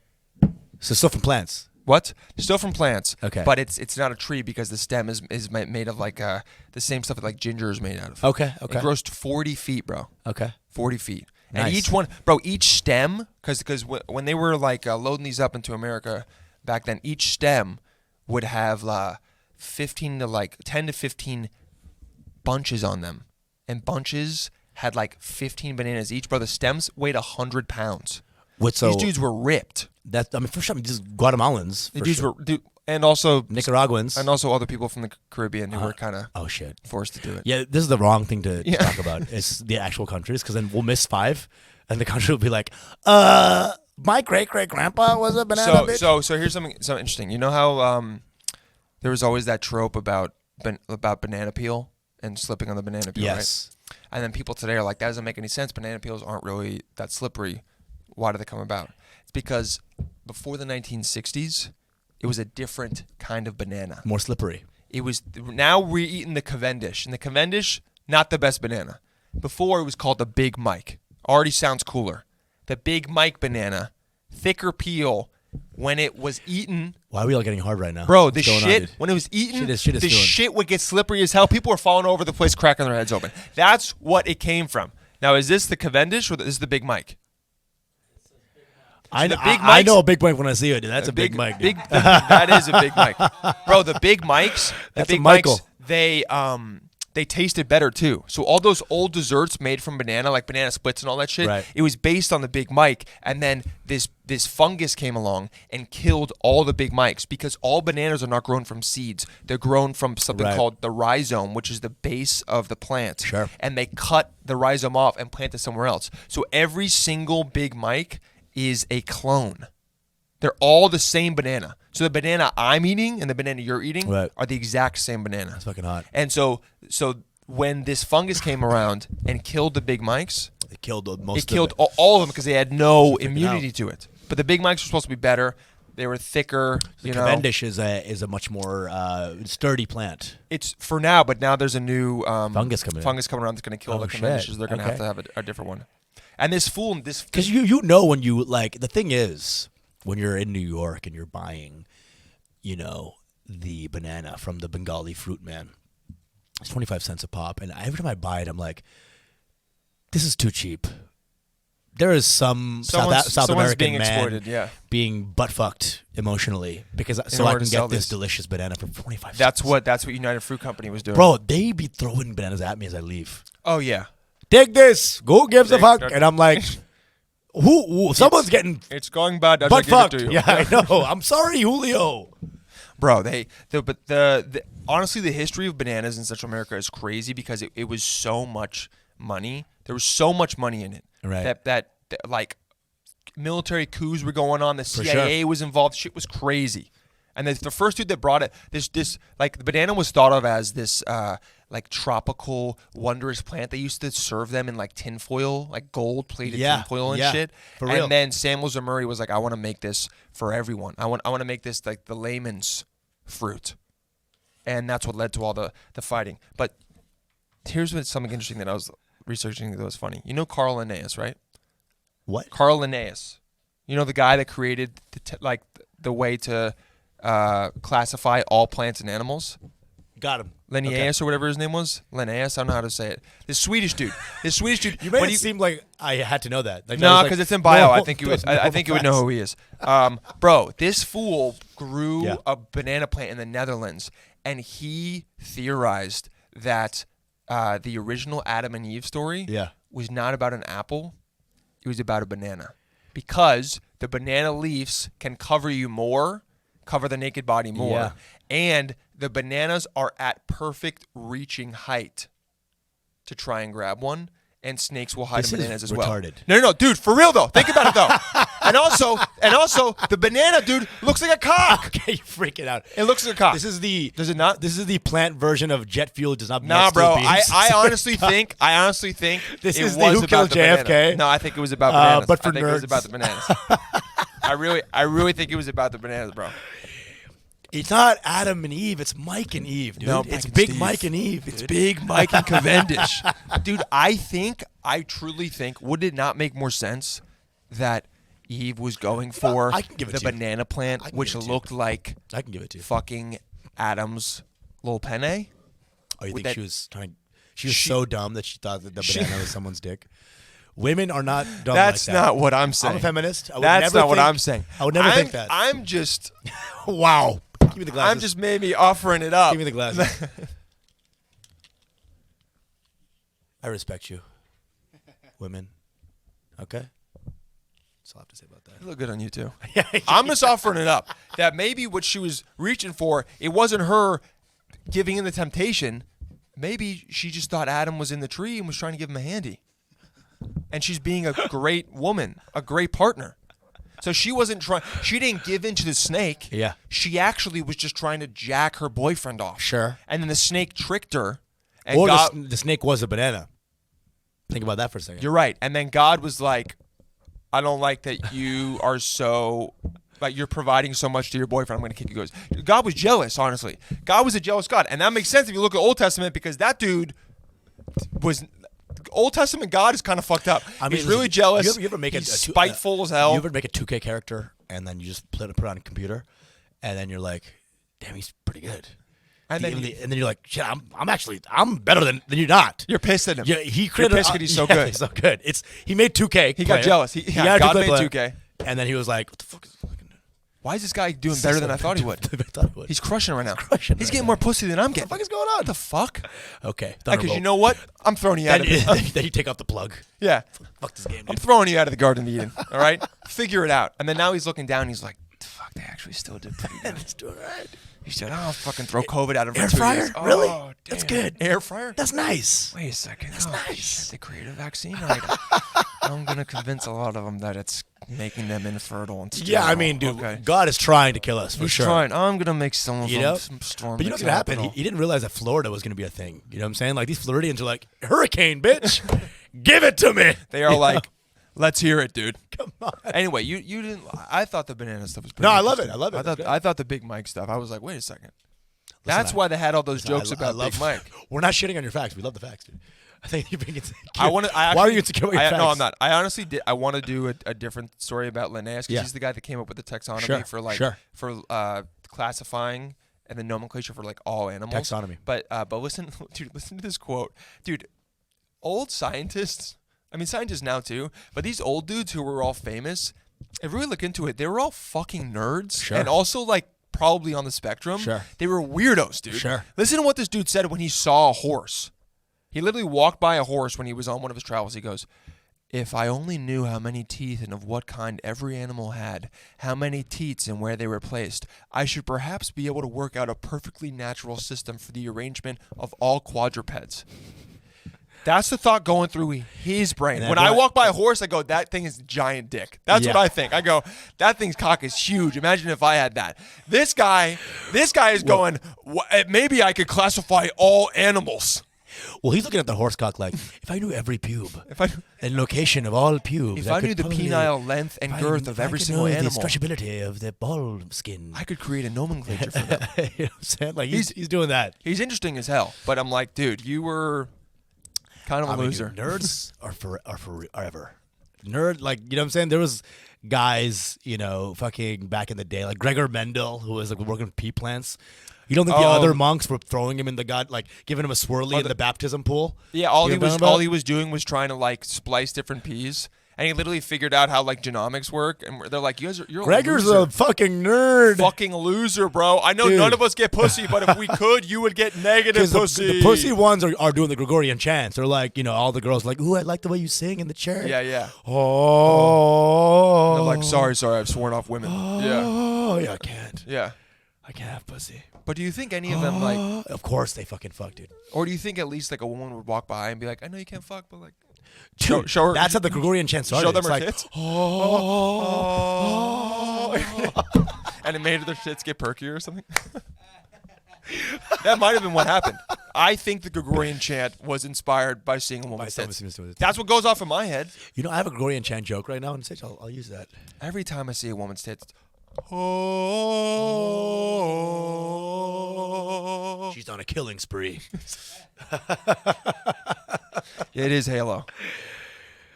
So still from plants. What? Still from plants. Okay. But it's not a tree because the stem is made of like the same stuff that like ginger is made out of. Okay. Okay. It grows to 40 feet, bro. Okay. 40 feet. And Nice. each one, bro, each stem, because when they were like loading these up into America back then, each stem would have 10 to 15 bunches on them. And bunches had like 15 bananas each. Bro, the stems weighed 100 pounds. So These dudes were ripped. for sure, just Guatemalans. The for dudes sure. were, and also Nicaraguans. and also other people from the Caribbean who were kind of Oh, shit. forced to do it. Yeah, this is the wrong thing to Yeah. talk about. It's the actual countries, because then we'll miss 5, and the country will be like, my great-great-grandpa was a banana bitch. So here's something interesting. You know how there was always that trope about banana peel and slipping on the banana peel, Yes. right? And then people today are like, that doesn't make any sense. Banana peels aren't really that slippery. Why do they come about? It's because before the 1960s, it was a different kind of banana. More slippery. It was now we're eating the Cavendish, and the Cavendish not the best banana. Before it was called the Big Mike. Already sounds cooler. The Big Mike banana, thicker peel. When it was eaten, Why are we all getting hard right now? bro, the What's going on, shit dude? when it was eaten, Shit is the doing. shit would get slippery as hell. People were falling over the place, cracking their heads open. That's what it came from. Now, is this the Cavendish or is this the Big Mike? I the know, Big I Mikes- know a Big Mike when I see it. Dude. That's a big Mike. Dude. That is a Big Mike, bro. The Big Mikes, That's a Michael. they tasted better too. So all those old desserts made from banana, like banana splits and all that shit, Right. it was based on the Big Mike. And then this fungus came along and killed all the Big Mikes because all bananas are not grown from seeds. They're grown from something Right. called the rhizome, which is the base of the plant. Sure. And they cut the rhizome off and plant it somewhere else. So every single Big Mike is a clone. They're all the same banana. So the banana I'm eating and the banana you're eating Right. are the exact same banana. That's fucking hot. And so when this fungus came around and killed the Big Mikes, They killed most it of killed it. all of them because they had no Took it immunity out. to it. But the Big Mikes were supposed to be better. They were thicker. The You know, Cavendish is a much more sturdy plant. it's for now, but now there's a new Fungus coming in. around that's going to kill Oh, the shit. Cavendishes. They're going to Okay. have to have a different one. And this Because you know when you, like, the thing is, when you're in New York and you're buying, the banana from the Bengali fruit man, it's 25 cents a pop. And every time I buy it, I'm like, this is too cheap. There is some South someone's American being man exploited. Yeah. being butt fucked emotionally so order I to can sell get this this. delicious banana for 25 That's cents. what United Fruit Company was doing. Bro, they be throwing bananas at me as I leave. Oh yeah. Take this. Who gives a Take fuck? that. And I'm like, who? Someone's getting It's going bad. As I butt give it fucked. to you. Yeah, I know. I'm sorry, Julio. Bro, the honestly, the history of bananas in Central America is crazy because it was so much money. There was so much money in it. Right. That like military coups were going on. The For CIA was involved. Shit was crazy. And the first dude that brought it, this like the banana was thought of as this like tropical wondrous plant. They used to serve them in like tinfoil, like gold plated tinfoil and shit. for real. And then Samuel Zamuri was like, I want to make this for everyone. I want to make this like the layman's fruit. And that's what led to all the fighting. But here's something interesting that I was researching that was funny. You know Carl Linnaeus, right? What? Carl Linnaeus. You know the guy that created the way to classify all plants and animals? Got him. Linnaeus or whatever his name was? Linnaeus, I don't know how to say it. This Swedish dude. You made it seem like I had to know that. Like, No, that was because like, it's in bio. no, I think you would. those I think you would know facts. who he is. Bro, this fool grew Yeah. a banana plant in the Netherlands, and he theorized that the original Adam and Eve story Yeah. was not about an apple. It was about a banana. Because the banana leaves can cover you more, cover the naked body more. Yeah. And the bananas are at perfect reaching height to try and grab one. And snakes will hide This in is bananas as well. retarded. No, dude, for real though. Think about it though. and also, the banana, dude, looks like a cock. Okay, you're freaking out. It looks like a cock. This is the Does it not? This is the plant version of jet fuel does not. Nah, melt bro. steel I beams. honestly think This it is the was Who about Killed the JFK? banana. No, I think it was about bananas. but for I think it was nerds. about the bananas. I really think it was about the bananas, bro. It's not Adam and Eve. It's Mike and Eve, dude. No, it's Mike and Big Steve. Mike and Eve. It's dude. Big Mike and Cavendish. Dude, I truly think, would it not make more sense that Eve was going for I can give it the to you. banana plant, I can which give it to you. looked like I can give it to you. fucking Adam's little penne? Oh, you Would think that- she was trying? She was so dumb that she thought that the banana was someone's dick. Women are not dumb That's like that. not what I'm saying. I'm a feminist. I would That's never not what think- I'm saying. I would never think that. I'm just Wow. Give me the glasses. I'm just maybe offering it up. Give me the glasses. I respect you, women. Okay. That's all I have to say about that. You look good on you too. I'm just offering it up that maybe what she was reaching for, it wasn't her giving in the temptation. Maybe she just thought Adam was in the tree and was trying to give him a handy. And she's being a great woman, a great partner. So she wasn't trying. She didn't give in to the snake. Yeah. She actually was just trying to jack her boyfriend off. Sure. And then the snake tricked her. And Or God, the snake was a banana. Think about that for a second. you're right. And then God was like, I don't like that you are so, like, you're providing so much to your boyfriend. I'm going to kick you guys. God was jealous, honestly. God was a jealous God. And that makes sense if you look at Old Testament, because that dude was, Old Testament God is kind of fucked up. I mean, He's really listen, jealous. You ever make He's a spiteful as hell. You ever make a 2K character and then you just put it on a computer, and then you're like, damn, he's pretty good. And then and then you're like, shit, I'm better than you're not. you're pissed at him. Yeah, he created. pissed 'cause he's so yeah, good. He's so good. He made 2K. He got jealous. He got God 2K made player. 2K. And then he was like, what the fuck is this fucking Why is this guy doing better than I thought he would? I thought he would. He's crushing right now. crushing He's right getting now. more pussy than I'm getting. What the fuck is going on? What the fuck? Okay. Because you know what? I'm throwing you out Then, of it. then you take off the plug. Yeah. Fuck this game, I'm dude. throwing you out of the Garden of Eden. All right? Figure it out. And then now he's looking down. He's like, fuck, they actually still did pretty good. It's doing all right. He said, I'll fucking throw COVID out of Air 2 fryer? years. Really? Oh, That's damn. good. Air fryer? That's nice. Wait a second. That's nice. Shit, they created a vaccine? I'm going to convince a lot of them that it's making them infertile and Yeah, I sterile. mean, dude, Okay. God is trying to kill us for He's sure. trying. I'm going to make some of You them know? storm But you know what's gonna happen? He didn't realize that Florida was gonna be a thing. You know what I'm saying? Like these Floridians are like, hurricane, bitch, give it to me. They are like, let's hear it, dude. Come on. Anyway, you didn't. I thought the banana stuff was pretty No, I love it. interesting. I love it. I It's thought good. I thought the Big Mike stuff. I was like, wait a second. That's why they had all those jokes about Big Mike. We're not shitting on your facts. We love the facts, dude. I think you're being insecure. I want to. Why are you insecure with your facts? No, I'm not. I honestly did. I want to do a different story about Linnaeus because Yeah. he's the guy that came up with the taxonomy Sure, for classifying and the nomenclature for like all animals. Taxonomy. But listen, dude, listen to this quote, dude. Old scientists. I mean, scientists now too. But these old dudes who were all famous, if you really look into it, they were all fucking nerds Sure. and also like probably on the spectrum. Sure. They were weirdos, dude. Sure. Listen to what this dude said when he saw a horse. He literally walked by a horse when he was on one of his travels. He goes, if I only knew how many teeth and of what kind every animal had, how many teats and where they were placed, I should perhaps be able to work out a perfectly natural system for the arrangement of all quadrupeds. That's the thought going through his brain. And When I walk by a horse, I go, that thing is a giant dick. That's Yeah. what I think. I go, that thing's cock is huge. Imagine if I had that. This guy is going, maybe I could classify all animals. Well, he's looking at the horse cock like, if I knew every pube If I and location of all pubes, If I could knew the probably- penile length and if I- girth of if I every could single know animal, the stretchability of the ball skin. I could create a nomenclature for them. You know what I'm saying? Like he's doing that. He's interesting as hell, but I'm like, dude, you were kind of a I mean, loser. dude, nerds are forever. Nerd, like, you know what I'm saying? There was guys, you know, fucking back in the day, like Gregor Mendel, who was like working with pea plants. You don't think the other monks were throwing him in the god, like giving him a swirly in the baptism pool? Yeah, all You he know what I'm was talking all about? he was doing was trying to like splice different peas, and he literally figured out how like genomics work, and they're like, you're Gregor's a loser. a fucking nerd. Fucking loser, bro. I know Dude. none of us get pussy, but if we could, you would get negative pussy. The pussy ones are doing the Gregorian chants. They're like, all the girls are like, ooh, I like the way you sing in the church. Yeah. Oh. They're like, sorry, I've sworn off women. Yeah. Oh, yeah, I can't. Yeah. I can't have pussy. But do you think any of them like, Of course they fucking fuck, dude. or do you think at least like a woman would walk by and be like, I know you can't fuck, but like, Dude, show her. that's how the Gregorian chant started. Show them It's her like, tits. Oh. And it made their shits get perkier or something. That might have been what happened. I think the Gregorian chant was inspired by seeing a woman's tits. That's what goes off in my head. I have a Gregorian chant joke right now on stage. I'll use that. Every time I see a woman's tits, oh. She's on a killing spree. It is Halo.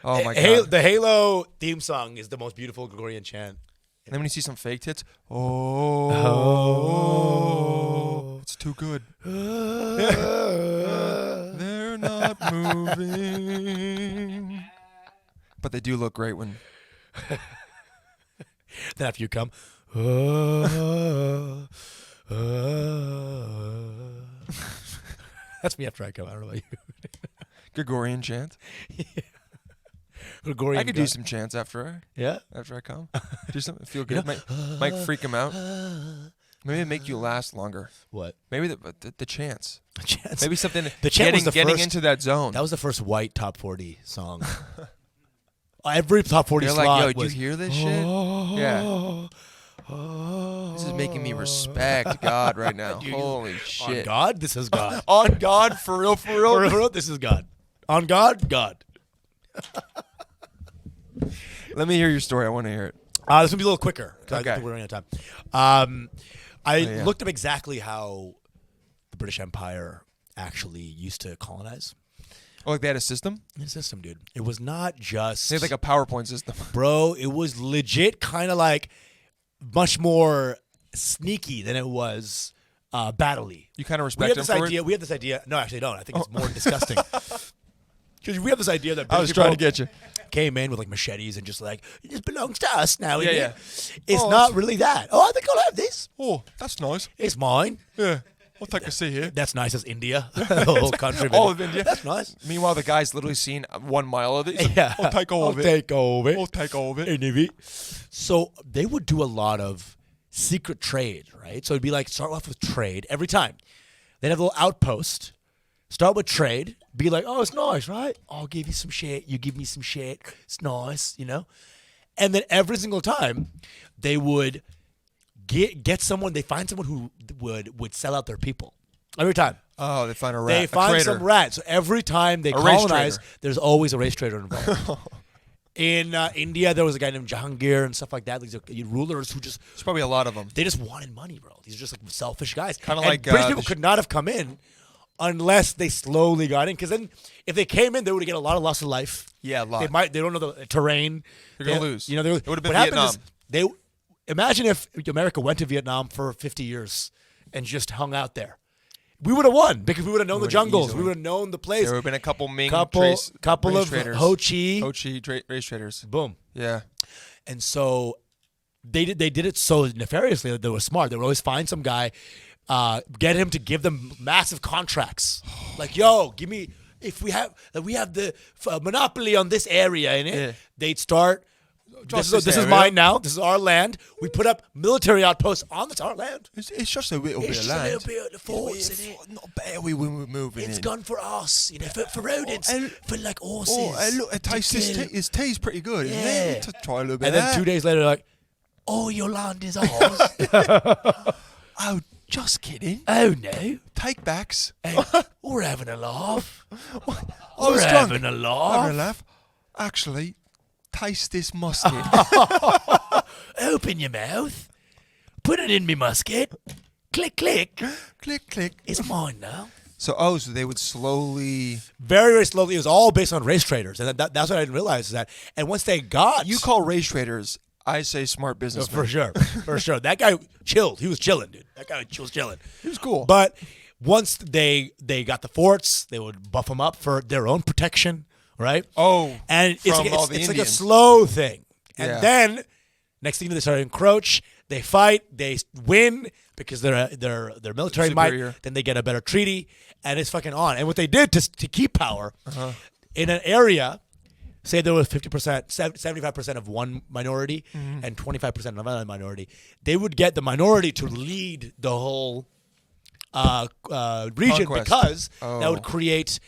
Oh my god. The Halo theme song is the most beautiful Gregorian chant. And then when you see some fake tits, oh. It's too good. They're not moving. But they do look great when. Then after you come, that's me after I come. I don't know about you. Gregorian chant. Gregorian. I could do some chants after Yeah. I come. Do something feel good. Might freak them out. Maybe it make you last longer. What? Maybe the chants. The chant. Maybe something. The chant was the getting first- into that zone. That was the first white top 40 song. Every top 40 You're slot like, yo, did you was. hear this shit? Yeah. This is making me respect God right now. Dude, Holy On shit. God, this is God. On God, for real, for real. For real, this is God. On God, God. Let me hear your story. I want to hear it. This is going to be a little quicker because Okay. I think we're running out of time. I yeah. looked up exactly how the British Empire actually used to colonize. Oh, like they had a system? The system, dude. It was not just... They had like a PowerPoint system. Bro, it was legit kind of like much more sneaky than it was battle-y. You kind of We respect have them this for idea. it? We have this idea. No, actually, don't. I think it's more disgusting. Because we have this idea that I was British trying to people get you. came in with like machetes and just like, it just belongs to us now. Yeah, innit?" yeah. It's Oh, not that's- really that. Oh, I think I'll have this. Oh, that's nice. It's mine. Yeah. I'll take a seat here. That's nice as India. The whole country. All of India. That's nice. Meanwhile, the guy's literally seen 1 mile of it. He's like, Yeah. I'll take all of it. Take all of it. I'll take all of it. Any of it. So they would do a lot of secret trade, right? So it'd be like start off with trade every time. They'd have a little outpost. Start with trade. Be like, oh, it's nice, right? I'll give you some shit. You give me some shit. It's nice, And then every single time, they would get someone. They find someone who would sell out their people. Every time. Oh, they find a rat. They a find traitor. some rat. So every time they race colonize, trader. there's always a race trader involved. In India, there was a guy named Jahangir and stuff like that. These are rulers who just There's probably a lot of them. they just wanted money, bro. These are just like selfish guys. Kinda And like, British the people sh- could not have come in unless they slowly got in. Because then, if they came in, they would get a lot of loss of life. Yeah, a lot. They don't know the terrain. They're gonna They- lose. It It would've been what happened Vietnam. Is imagine if America went to Vietnam for 50 years and just hung out there. We would have won because we would have known the would've jungles. easily. We would have known the place. There would have been a couple Ming couple race of traders. Ho Chi. Race traders. Boom. Yeah. And so they did it so nefariously that they were smart. They would always find some guy, get him to give them massive contracts. Like, yo, give me if we have the monopoly on this area in it. Yeah. They'd start. This this is area. mine now. This is our land. We put up military outposts on our land. It's just a little It's bit of just a land. little bit of forts in it. Not better when we're moving It's in. gone for us, for rodents, and- for like horses. Oh, hey, look, it to tastes kill. his tea's pretty good, isn't Yeah. it? To try a little bit And of then that. 2 days later, they're like, oh, your land is ours. Oh, just kidding. Oh no. Take backs. Hey, we're having a laugh. I was We're drunk. having a Having a laugh. laugh. Actually, taste this musket. Open your mouth. Put it in me musket. Click, click. Click, click. It's mine now. So they would slowly. Very, very slowly. It was all based on race traders. And that's what I didn't realize is that. And once they got. You call race traders, I say smart businessmen. For sure. For sure. That guy chilled. He was chilling, dude. That guy was chilling. He was cool. But once they got the forts, they would buff them up for their own protection, right? Oh, And it's, from like, all it's, the it's like a Indians. slow thing. And Yeah. then next thing you know, they start to encroach. They fight. They win because they're military Superior. might. Then they get a better treaty, and it's fucking on. And what they did to keep power Uh-huh. in an area, say there was 50%, 75% of one minority Mm-hmm. and 25% of another minority, they would get the minority to lead the whole region Conquest. because that Oh. would create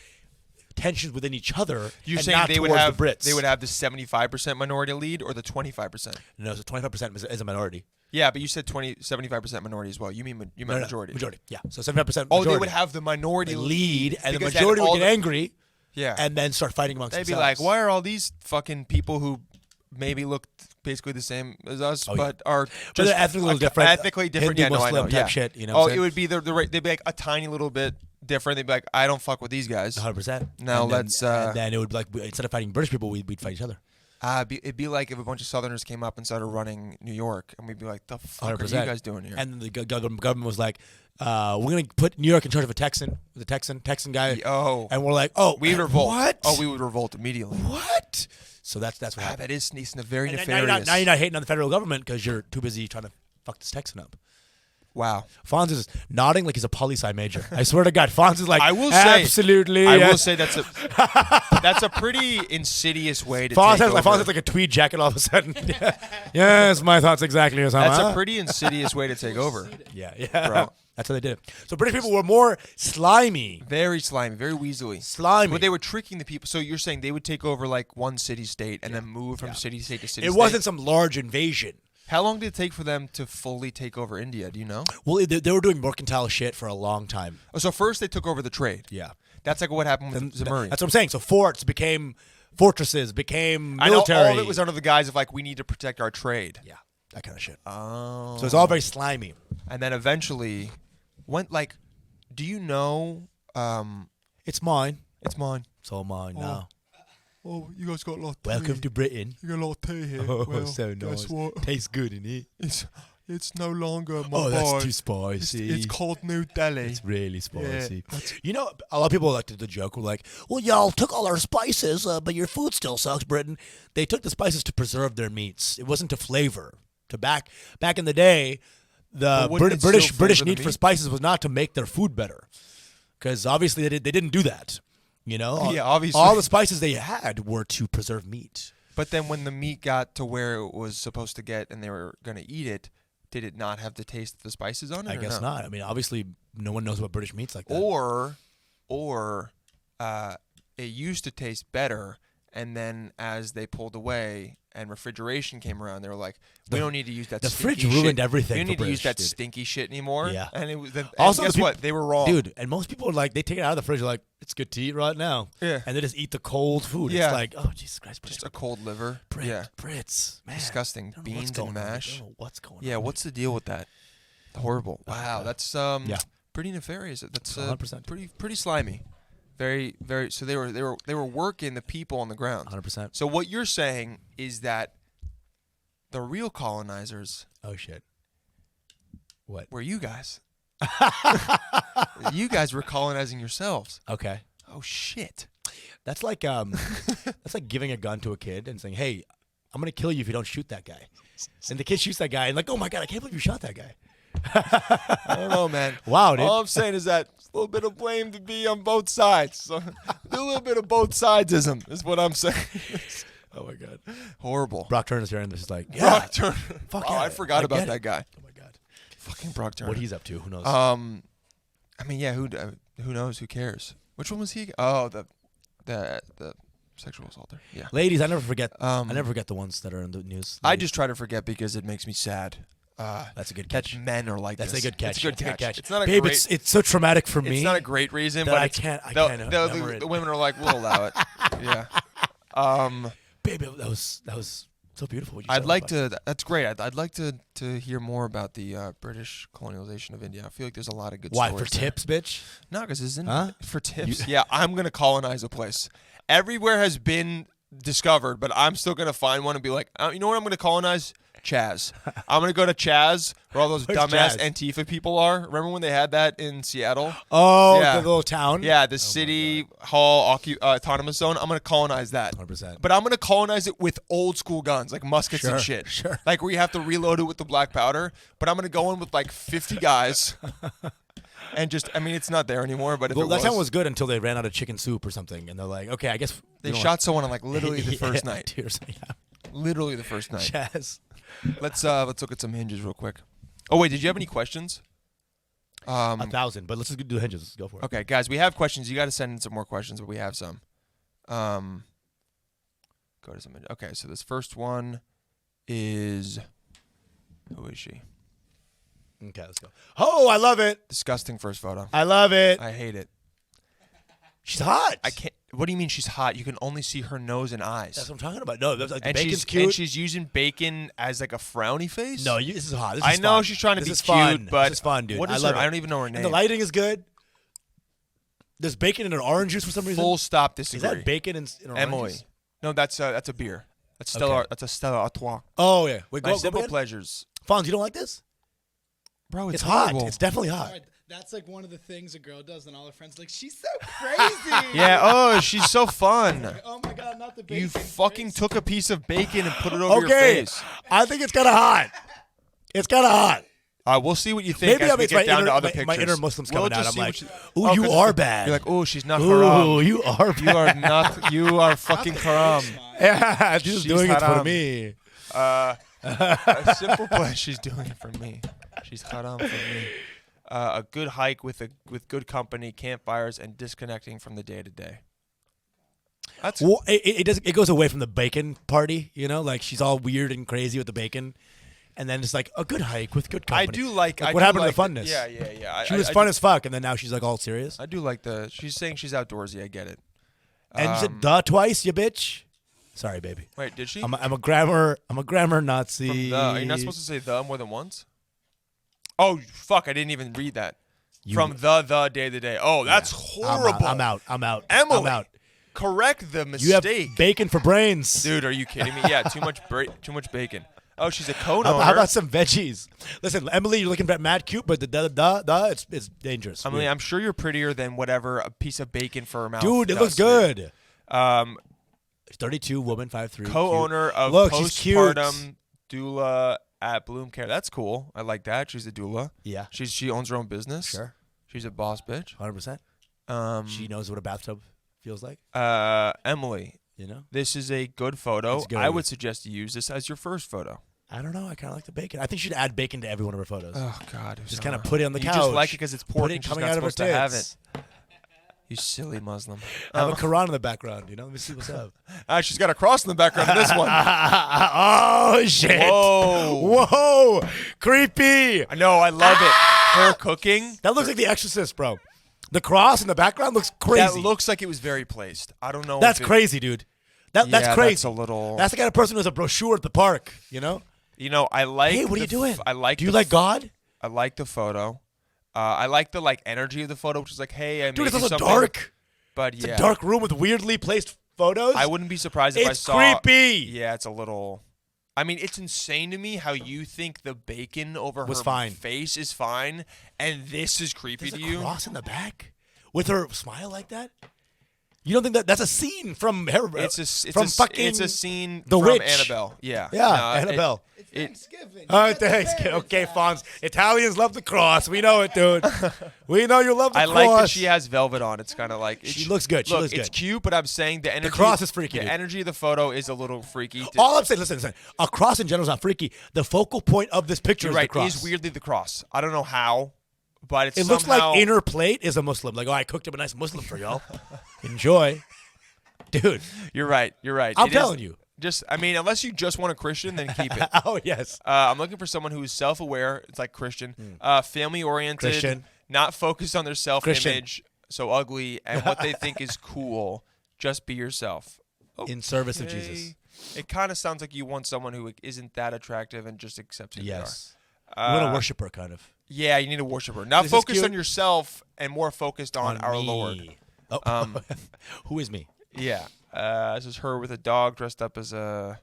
tensions within each other. You're and saying not they would towards have the Brits. they would have the 75% minority lead or the 25%? No, so 25% is a minority. Yeah, but you said 75% minority as well. You meant No, majority. Majority. Yeah. So 75% Oh, majority. they would have the minority They lead, and the because then majority would all get the- angry, Yeah. and then start fighting amongst They'd be themselves. like, why are all these fucking people who maybe look basically the same as us, Oh, yeah. but are But just they're ethnically a little different, Ethnically different, Hindu, yeah, no, I Muslim know, type yeah. shit, you know what I'm Oh, saying? it would be they'd be like a tiny little bit different. They'd be like, I don't fuck with these guys. 100%. Now And then- let's, and then it would be like, instead of fighting British people, we'd fight each other. It'd be like if a bunch of Southerners came up and started running New York, and we'd be like, the fuck 100%. are you guys doing here? And the government was like, we're going to put New York in charge of a Texan guy. Oh. And we're like, oh, we revolt. What? Oh, we would revolt immediately. What? So that's what happened. That is sneaking very And nefarious. now you're not hating on the federal government because you're too busy trying to fuck this Texan up. Wow. Fonz is nodding like he's a poli-sci major. I swear to God, Fonz is like, I will say, absolutely. I will yes. say that's a pretty insidious way to Fonz take has, over. Fonz has like a tweed jacket all of a sudden. Yes, my thoughts exactly, Usama. That's a pretty insidious way to take over. Yeah, Bro. That's how they did it. So British people were more slimy. Very slimy, very weaselly. Slimy. But they were tricking the people. So you're saying they would take over like one city-state and then move from city-state to city-state? It wasn't some large invasion. How long did it take for them to fully take over India? Do you know? Well, they were doing mercantile shit for a long time. Oh, so first they took over the trade. Yeah. That's like what happened with the Zamuri. That's what I'm saying. So fortresses became I know military. all of it was under the guise of like, we need to protect our trade. Yeah, that kind of shit. Oh. So it's all very slimy. And then eventually, do you know, It's mine. it's mine. It's all mine now. Oh, you guys got a lot of tea. Welcome to Britain. You got a lot of tea here. Oh, Well, so guess nice. what? Tastes good, innit? It's no longer my Oh, that's boy. too spicy. It's called New Delhi. It's really spicy. Yeah, You know, a lot of people like to the joke. Were like, "Well, y'all took all our spices, but your food still sucks, Britain." They took the spices to preserve their meats. It wasn't to flavor. Back in the day, the But wouldn't it British still flavor the need for meat? spices was not to make their food better, because obviously they didn't do that. You know, Yeah, obviously. all the spices they had were to preserve meat. But then when the meat got to where it was supposed to get and they were going to eat it, did it not have the taste of the spices on it? I or guess no? not. I mean, obviously, no one knows about British meats like that. Or it used to taste better, and then as they pulled away and refrigeration came around, they were like, we don't need to use that the stinky fridge ruined shit. everything We for don't need to use British, that dude. stinky shit anymore. Yeah. And it was and Also, guess the what? They were wrong. Dude, and most people are like, they take it out of the fridge, they're like, it's good to eat right now. Yeah. And they just eat the cold food. Yeah. It's like, oh, Jesus Christ. Just a cold liver. Brit, Yeah. Brits. Man. Disgusting. I don't know what's Beans going and on. I mash. don't know what's going Yeah, on. what's the deal with that? Horrible. Wow, that's Yeah. pretty nefarious. That's 100%. pretty slimy. Very, very. So they were working the people on the ground. 100%. So what you're saying is that the real colonizers Oh, shit. What? were you guys. You guys were colonizing yourselves. Okay. Oh shit. That's like giving a gun to a kid and saying, hey, I'm going to kill you if you don't shoot that guy. And the kid shoots that guy and like, oh my God, I can't believe you shot that guy. I don't know, man. Wow, dude. All I'm saying is that a little bit of blame to be on both sides. So, do a little bit of both sidesism is what I'm saying. Oh my God. Horrible. Brock Turner's hearing this is like, yeah. Brock Turner. Fuck Oh, yeah, I forgot I about get that it. guy. Oh my God. Fucking Brock Turner. What he's up to, who knows? I mean, yeah. Who knows? Who cares? Which one was he? Oh, the sexual assaulter. Yeah. Ladies, I never forget. I Um, never forget the ones that are in the news. I Ladies. just try to forget because it makes me sad. That's a good That catch. men are like That's this. a good catch. It's a good catch. It's not a Babe, great. it's so traumatic for me. It's not a great reason, that but I it's, can't the remember it. women are like, we'll allow it. Yeah. Babe, that was so beautiful. What you I'd said like about to. That's great. I'd like to hear more about the British colonialization of India. I feel like there's a lot of good. Why stories for there. tips, bitch? No, because isn't Huh? for tips. Yeah, I'm gonna colonize a place. Everywhere has been discovered, but I'm still gonna find one and be like, you know what? I'm gonna colonize Chaz. I'm gonna go to Chaz, where all those Where's dumbass Chaz? Antifa people are. Remember when they had that in Seattle? Oh, Yeah. the little town. Yeah, the city hall autonomous zone. I'm gonna colonize that. 100%. But I'm gonna colonize it with old school guns, like muskets and Sure, shit. sure. Like where you have to reload it with the black powder. But I'm gonna go in with like 50 guys. And just, I mean, it's not there anymore. But if Well, it that town was good until they ran out of chicken soup or something, and they're like, okay, I guess they shot someone on like literally the first night. Dude, or something, yeah. Literally the first night. Chaz. Let's look at some hinges real quick. Oh wait, did you have any questions? 1,000, but let's just do the hinges. Let's go for it. Okay, guys, we have questions. You got to send in some more questions, but we have some. Go to some. Okay, so this first one is, who is she? Okay, let's go. Oh, I love it. Disgusting first photo. I love it. I hate it. She's hot. I can't. What do you mean she's hot? You can only see her nose and eyes. That's what I'm talking about. No, that's like the And bacon's she's cute. and she's using bacon as like a frowny face. No, this is hot. This I is know fun. she's trying to This be is cute, fun. but this is fun, dude. What is I love her? it. I don't even know her name. And the lighting is good. There's bacon in an orange juice for some reason. Full stop. Is Disagree. that bacon in orange Emily. juice? No, that's a beer. That's Stella. Okay. That's a Stella Artois. Oh yeah. Wait, My go simple ahead. pleasures, Fonz, you don't like this? bro. It's hot. horrible. It's definitely hot. That's like one of the things a girl does, and all her friends are like, she's so crazy. Yeah. Oh, she's so fun. Oh my god, not the bacon. You fucking Grace. took a piece of bacon and put it over your Okay. face. I think it's kind of hot. It's kind of hot. We'll see what you think Maybe as I we mean, it's get my down inner, to other my, pictures. my inner Muslim's We'll coming out. just I'm see like, what ooh, you- you 'cause are it's- bad. You're like, oh, she's not ooh, haram. you are bad. You are not. You are fucking haram. Yeah, she's doing it for haram. me. A simple pleasure. She's doing it for me. She's haram for me. A good hike with good company, campfires, and disconnecting from the day to day. That's Well, it goes away from the bacon party, you know, like she's all weird and crazy with the bacon, and then it's like a good hike with good company. I do like. Like, I what do happened like to the funness? Yeah. She was fun as fuck, and then now she's like all serious. I do like the. She's saying she's outdoorsy. I get it. And you said "duh" twice, you bitch. Sorry, baby. Wait, did she? I'm a grammar Nazi. From the, are you not supposed to say the more than once? Oh fuck! I didn't even read that. From the day to day. Oh, that's horrible. I'm out. Emily, I'm out. correct the You have mistake. bacon for brains. Dude, are you kidding me? Yeah, too much bacon. Oh, she's a co-owner. How about some veggies? Listen, Emily, you're looking at mad cute, but the duh, it's dangerous. Emily, I'm sure you're prettier than whatever a piece of bacon for her mouth. Dude, it does, looks good. dude. 32, woman, 5'3". Co-owner cute. of Look, she's cute. postpartum doula at Bloom Care. That's cool. I like that. She's a doula. Yeah, She owns her own business. sure, She's a boss bitch. 100%. She knows what a bathtub feels like. Emily, You know, this is a good photo. It's good. I would suggest you use this as your first photo. I don't know. I kind of like the bacon. I think she should add bacon to every one of her photos. Oh God, Just Usama. kind of put it on the You couch. just like it because it's pork Put it and she's coming not out of her supposed to have tits. it. You silly Muslim. Have a Quran in the background. You know, let me see what's up. She's got a cross in the background of this one. Oh shit! Whoa. Whoa! Creepy. I know. I love it. Her cooking. That looks like The Exorcist, bro. The cross in the background looks crazy. That looks like it was very placed. I don't know. That's if it, crazy, dude. That's Yeah, crazy. that's a little- That's the kind of person who has a brochure at the park. You know. You know, I like. Hey, what are you doing? I like. Do you the like God? I like the photo. I like the energy of the photo, which is like, hey, I Dude, made it's you also something. dark. But It's yeah, a dark room with weirdly placed photos. I wouldn't be surprised if I It's saw. creepy. Yeah, it's a little. I mean, it's insane to me how you think the bacon over Was her fine. face is fine, and this is creepy There's to a you. cross in the back with her smile like that. You don't think that's a scene from It's from fucking it's a scene The from Witch. Annabelle. Yeah, Yeah, No, Annabelle. It's it- Thanksgiving. Oh, thanks. Okay, Fonz. Italians love the cross. We know it, dude. We know you love the I cross. like that she has velvet on. It's kind of like She looks good. She Look, looks it's good. cute, but I'm saying the energy. cross is freaky, The dude. energy of the photo is a little freaky. All I'm saying, listen. A cross in general is not freaky. The focal point of this picture You're is right. the cross. Is weirdly the cross. I don't know how, but it's It looks somehow, like inner plate is a Muslim. Like, oh, I cooked up a nice Muslim for y'all. Enjoy. Dude, You're right. You're right. I'm It is- telling you. Just, I mean, unless you just want a Christian, then keep it. Oh, yes. I'm looking for someone who is self-aware. It's like Christian, family-oriented, Christian. not focused on their self-image, Christian. so ugly, and what they think is cool. Just be yourself. In service of Okay. Jesus. It kind of sounds like you want someone who isn't that attractive and just accepts who Yes. they You are. want to worship her, kind of. Yeah, you need a worshiper. Not This is focused cute. on yourself and more focused on our me. Lord. Oh. Who is me? Yeah. This is her with a dog dressed up as a.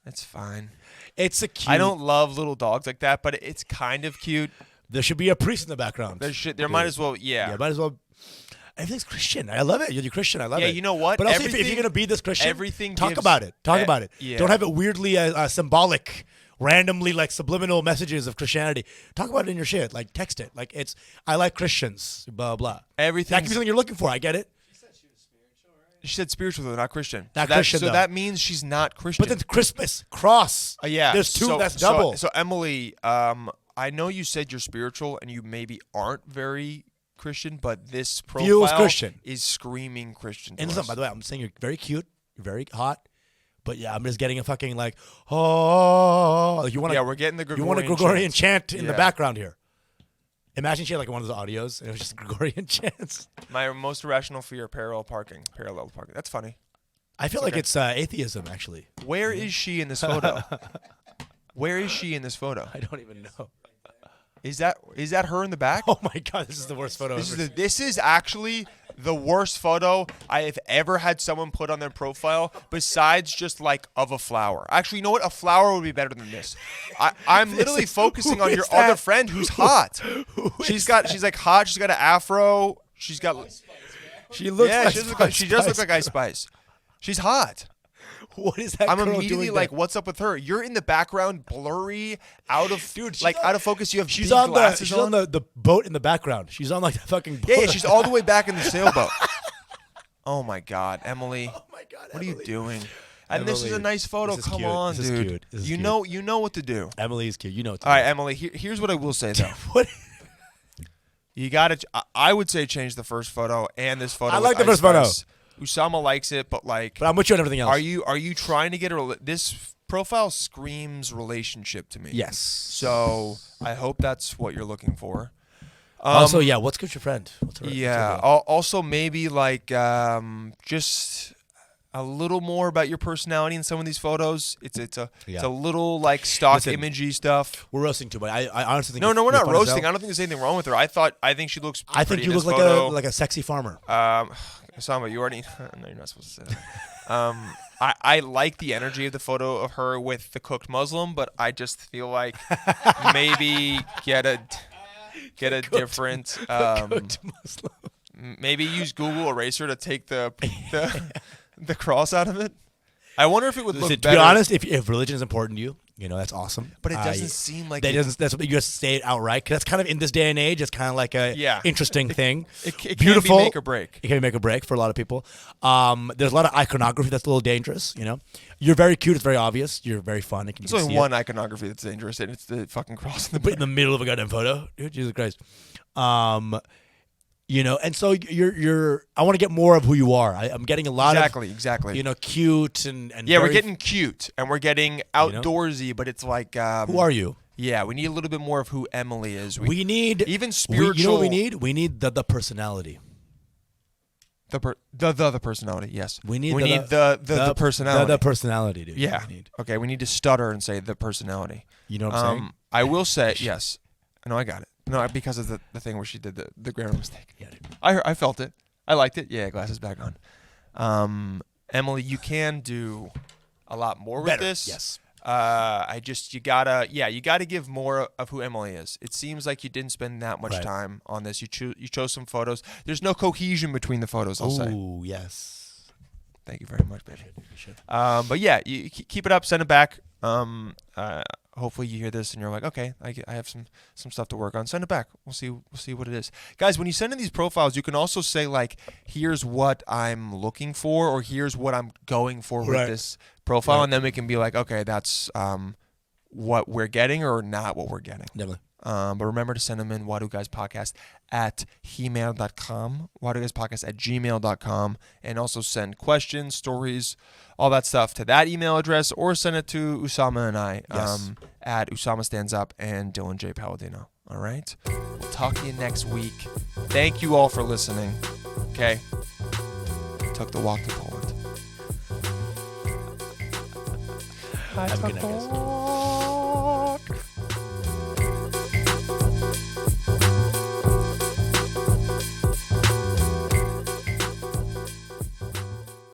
It's fine. It's a cute. I don't love little dogs like that, but it's kind of cute. There should be a priest in the background. There might as well, Yeah, might as well. Everything's Christian. I love it. You're Christian. I love it. Yeah, you know what? But also, if you're gonna be this Christian, everything talk gives- about it. Talk about it. yeah. Don't have it weirdly symbolic, randomly like subliminal messages of Christianity. Talk about it in your shit. Like text it. Like it's I like Christians. Blah blah. Everything. That could be something you're looking for. I get it. She said spiritual, though, not Christian. Not so Christian, So though. that means she's not Christian. But then Christmas cross. Yeah. There's two. So, That's double. So Emily, I know you said you're spiritual and you maybe aren't very Christian, but this Feels profile Christian. is screaming Christian. To And us. listen, by the way, I'm saying you're very cute. You're very hot. But yeah, I'm just getting a fucking like, oh, you want to? Yeah, we're getting the You want a Gregorian Gregorian chant in the Yeah. background here. Imagine she had like one of those audios and it was just Gregorian chants. My most irrational fear: parallel parking. That's funny. I feel like okay. it's atheism, actually. Where is she in this photo? Where is she in this photo? I don't even know. Is that her in the back? Oh my god, this is the worst photo ever. This is actually the worst photo I have ever had someone put on their profile, besides just like of a flower. Actually, you know what? A flower would be better than this. I'm literally focusing on who your is that? other friend who's hot. She's like hot. She's got an afro. She's got. She looks Yeah, like she does look like Ice Spice. She's hot. What is that I'm girl immediately doing like, there? what's up with her? You're in the background, blurry, out of Dude, out of focus. You have She's big on glasses she's on the boat in the background. She's on like the fucking boat. Yeah, she's all the way back in the sailboat. Oh my God, Emily! Oh my god. What are you Emily. doing? And this is a Emily, nice photo. this is Come cute. on, This is dude. cute. This is You cute. know what to do. Emily's cute. You know what to All right, do. Emily. Here's what I will say though. What? You gotta. I would say change the first photo and this photo. I with like the Ice first photo. Spice. Usama likes it, but like, But I'm with you on everything else. are you trying to get this profile screams relationship to me? Yes. So I hope that's what you're looking for. Also, yeah, what's good with your friend? What's her, Yeah. what's her deal? Also, maybe like just a little more about your personality in some of these photos. It's a little like stock Listen, imagey stuff. We're roasting too, but I honestly think No, we're your not photo's roasting. out. I don't think there's anything wrong with her. I think she looks. I think pretty you in look this like photo. like a sexy farmer. Osama, you already. No, you're not supposed to say that. I like the energy of the photo of her with the cooked Muslim, but I just feel like maybe get a different. Cooked Muslim. Maybe use Google Eraser to take the cross out of it. I wonder if it would Listen, look to better. be honest, if religion is important to you, you know that's awesome. But it doesn't seem like that it- doesn't. That's what you just say it outright. 'Cause that's kind of in this day and age. It's kind of like a interesting thing. It Beautiful. can be make or break. It can make or break for a lot of people. There's a lot of iconography that's a little dangerous. You know, you're very cute. It's very obvious. You're very fun. You There's can only see one iconography that's dangerous, and it's the fucking cross in the But in the middle of a goddamn photo, dude, Jesus Christ. You know, and so you're. I want to get more of who you are. I'm getting a lot Exactly. of, you know, cute and Yeah, we're very- getting cute and we're getting outdoorsy, but it's like Who are you? Yeah, we need a little bit more of who Emily is. We need even spiritual. you know what we need? We need the personality. The personality. Yes, We need the personality. The personality, dude. Yeah. We need. Okay, we need to stutter and say the personality. You know what I'm saying? I will say yes. No, I got it. No, because of the thing where she did the grammar mistake. Yeah, dude. I felt it. I liked it. Yeah, glasses back on. Emily, you can do a lot more with Better, this. yes. You gotta give more of who Emily is. It seems like you didn't spend that much Right. time on this. You chose some photos. There's no cohesion between the photos. I'll say. Oh yes. Thank you very much, baby. You should. But yeah, you keep it up. Send it back. Hopefully you hear this and you're like, okay, I have some stuff to work on. Send it back. We'll see what it is, guys. When you send in these profiles, you can also say like, here's what I'm looking for, or here's what I'm going for with Right. this profile, Right. and then we can be like, okay, that's what we're getting or not what we're getting. Definitely. But remember to send them in waduguyspodcast@gmail.com, waduguyspodcast@gmail.com, and also send questions, stories, all that stuff to that email address, or send it to Usama and I Yes. at Usama Stands Up and Dylan J. Palladino. All right? We'll talk to you next week. Thank you all for listening. Okay? Took the walk to Poland. Have a good night, guys.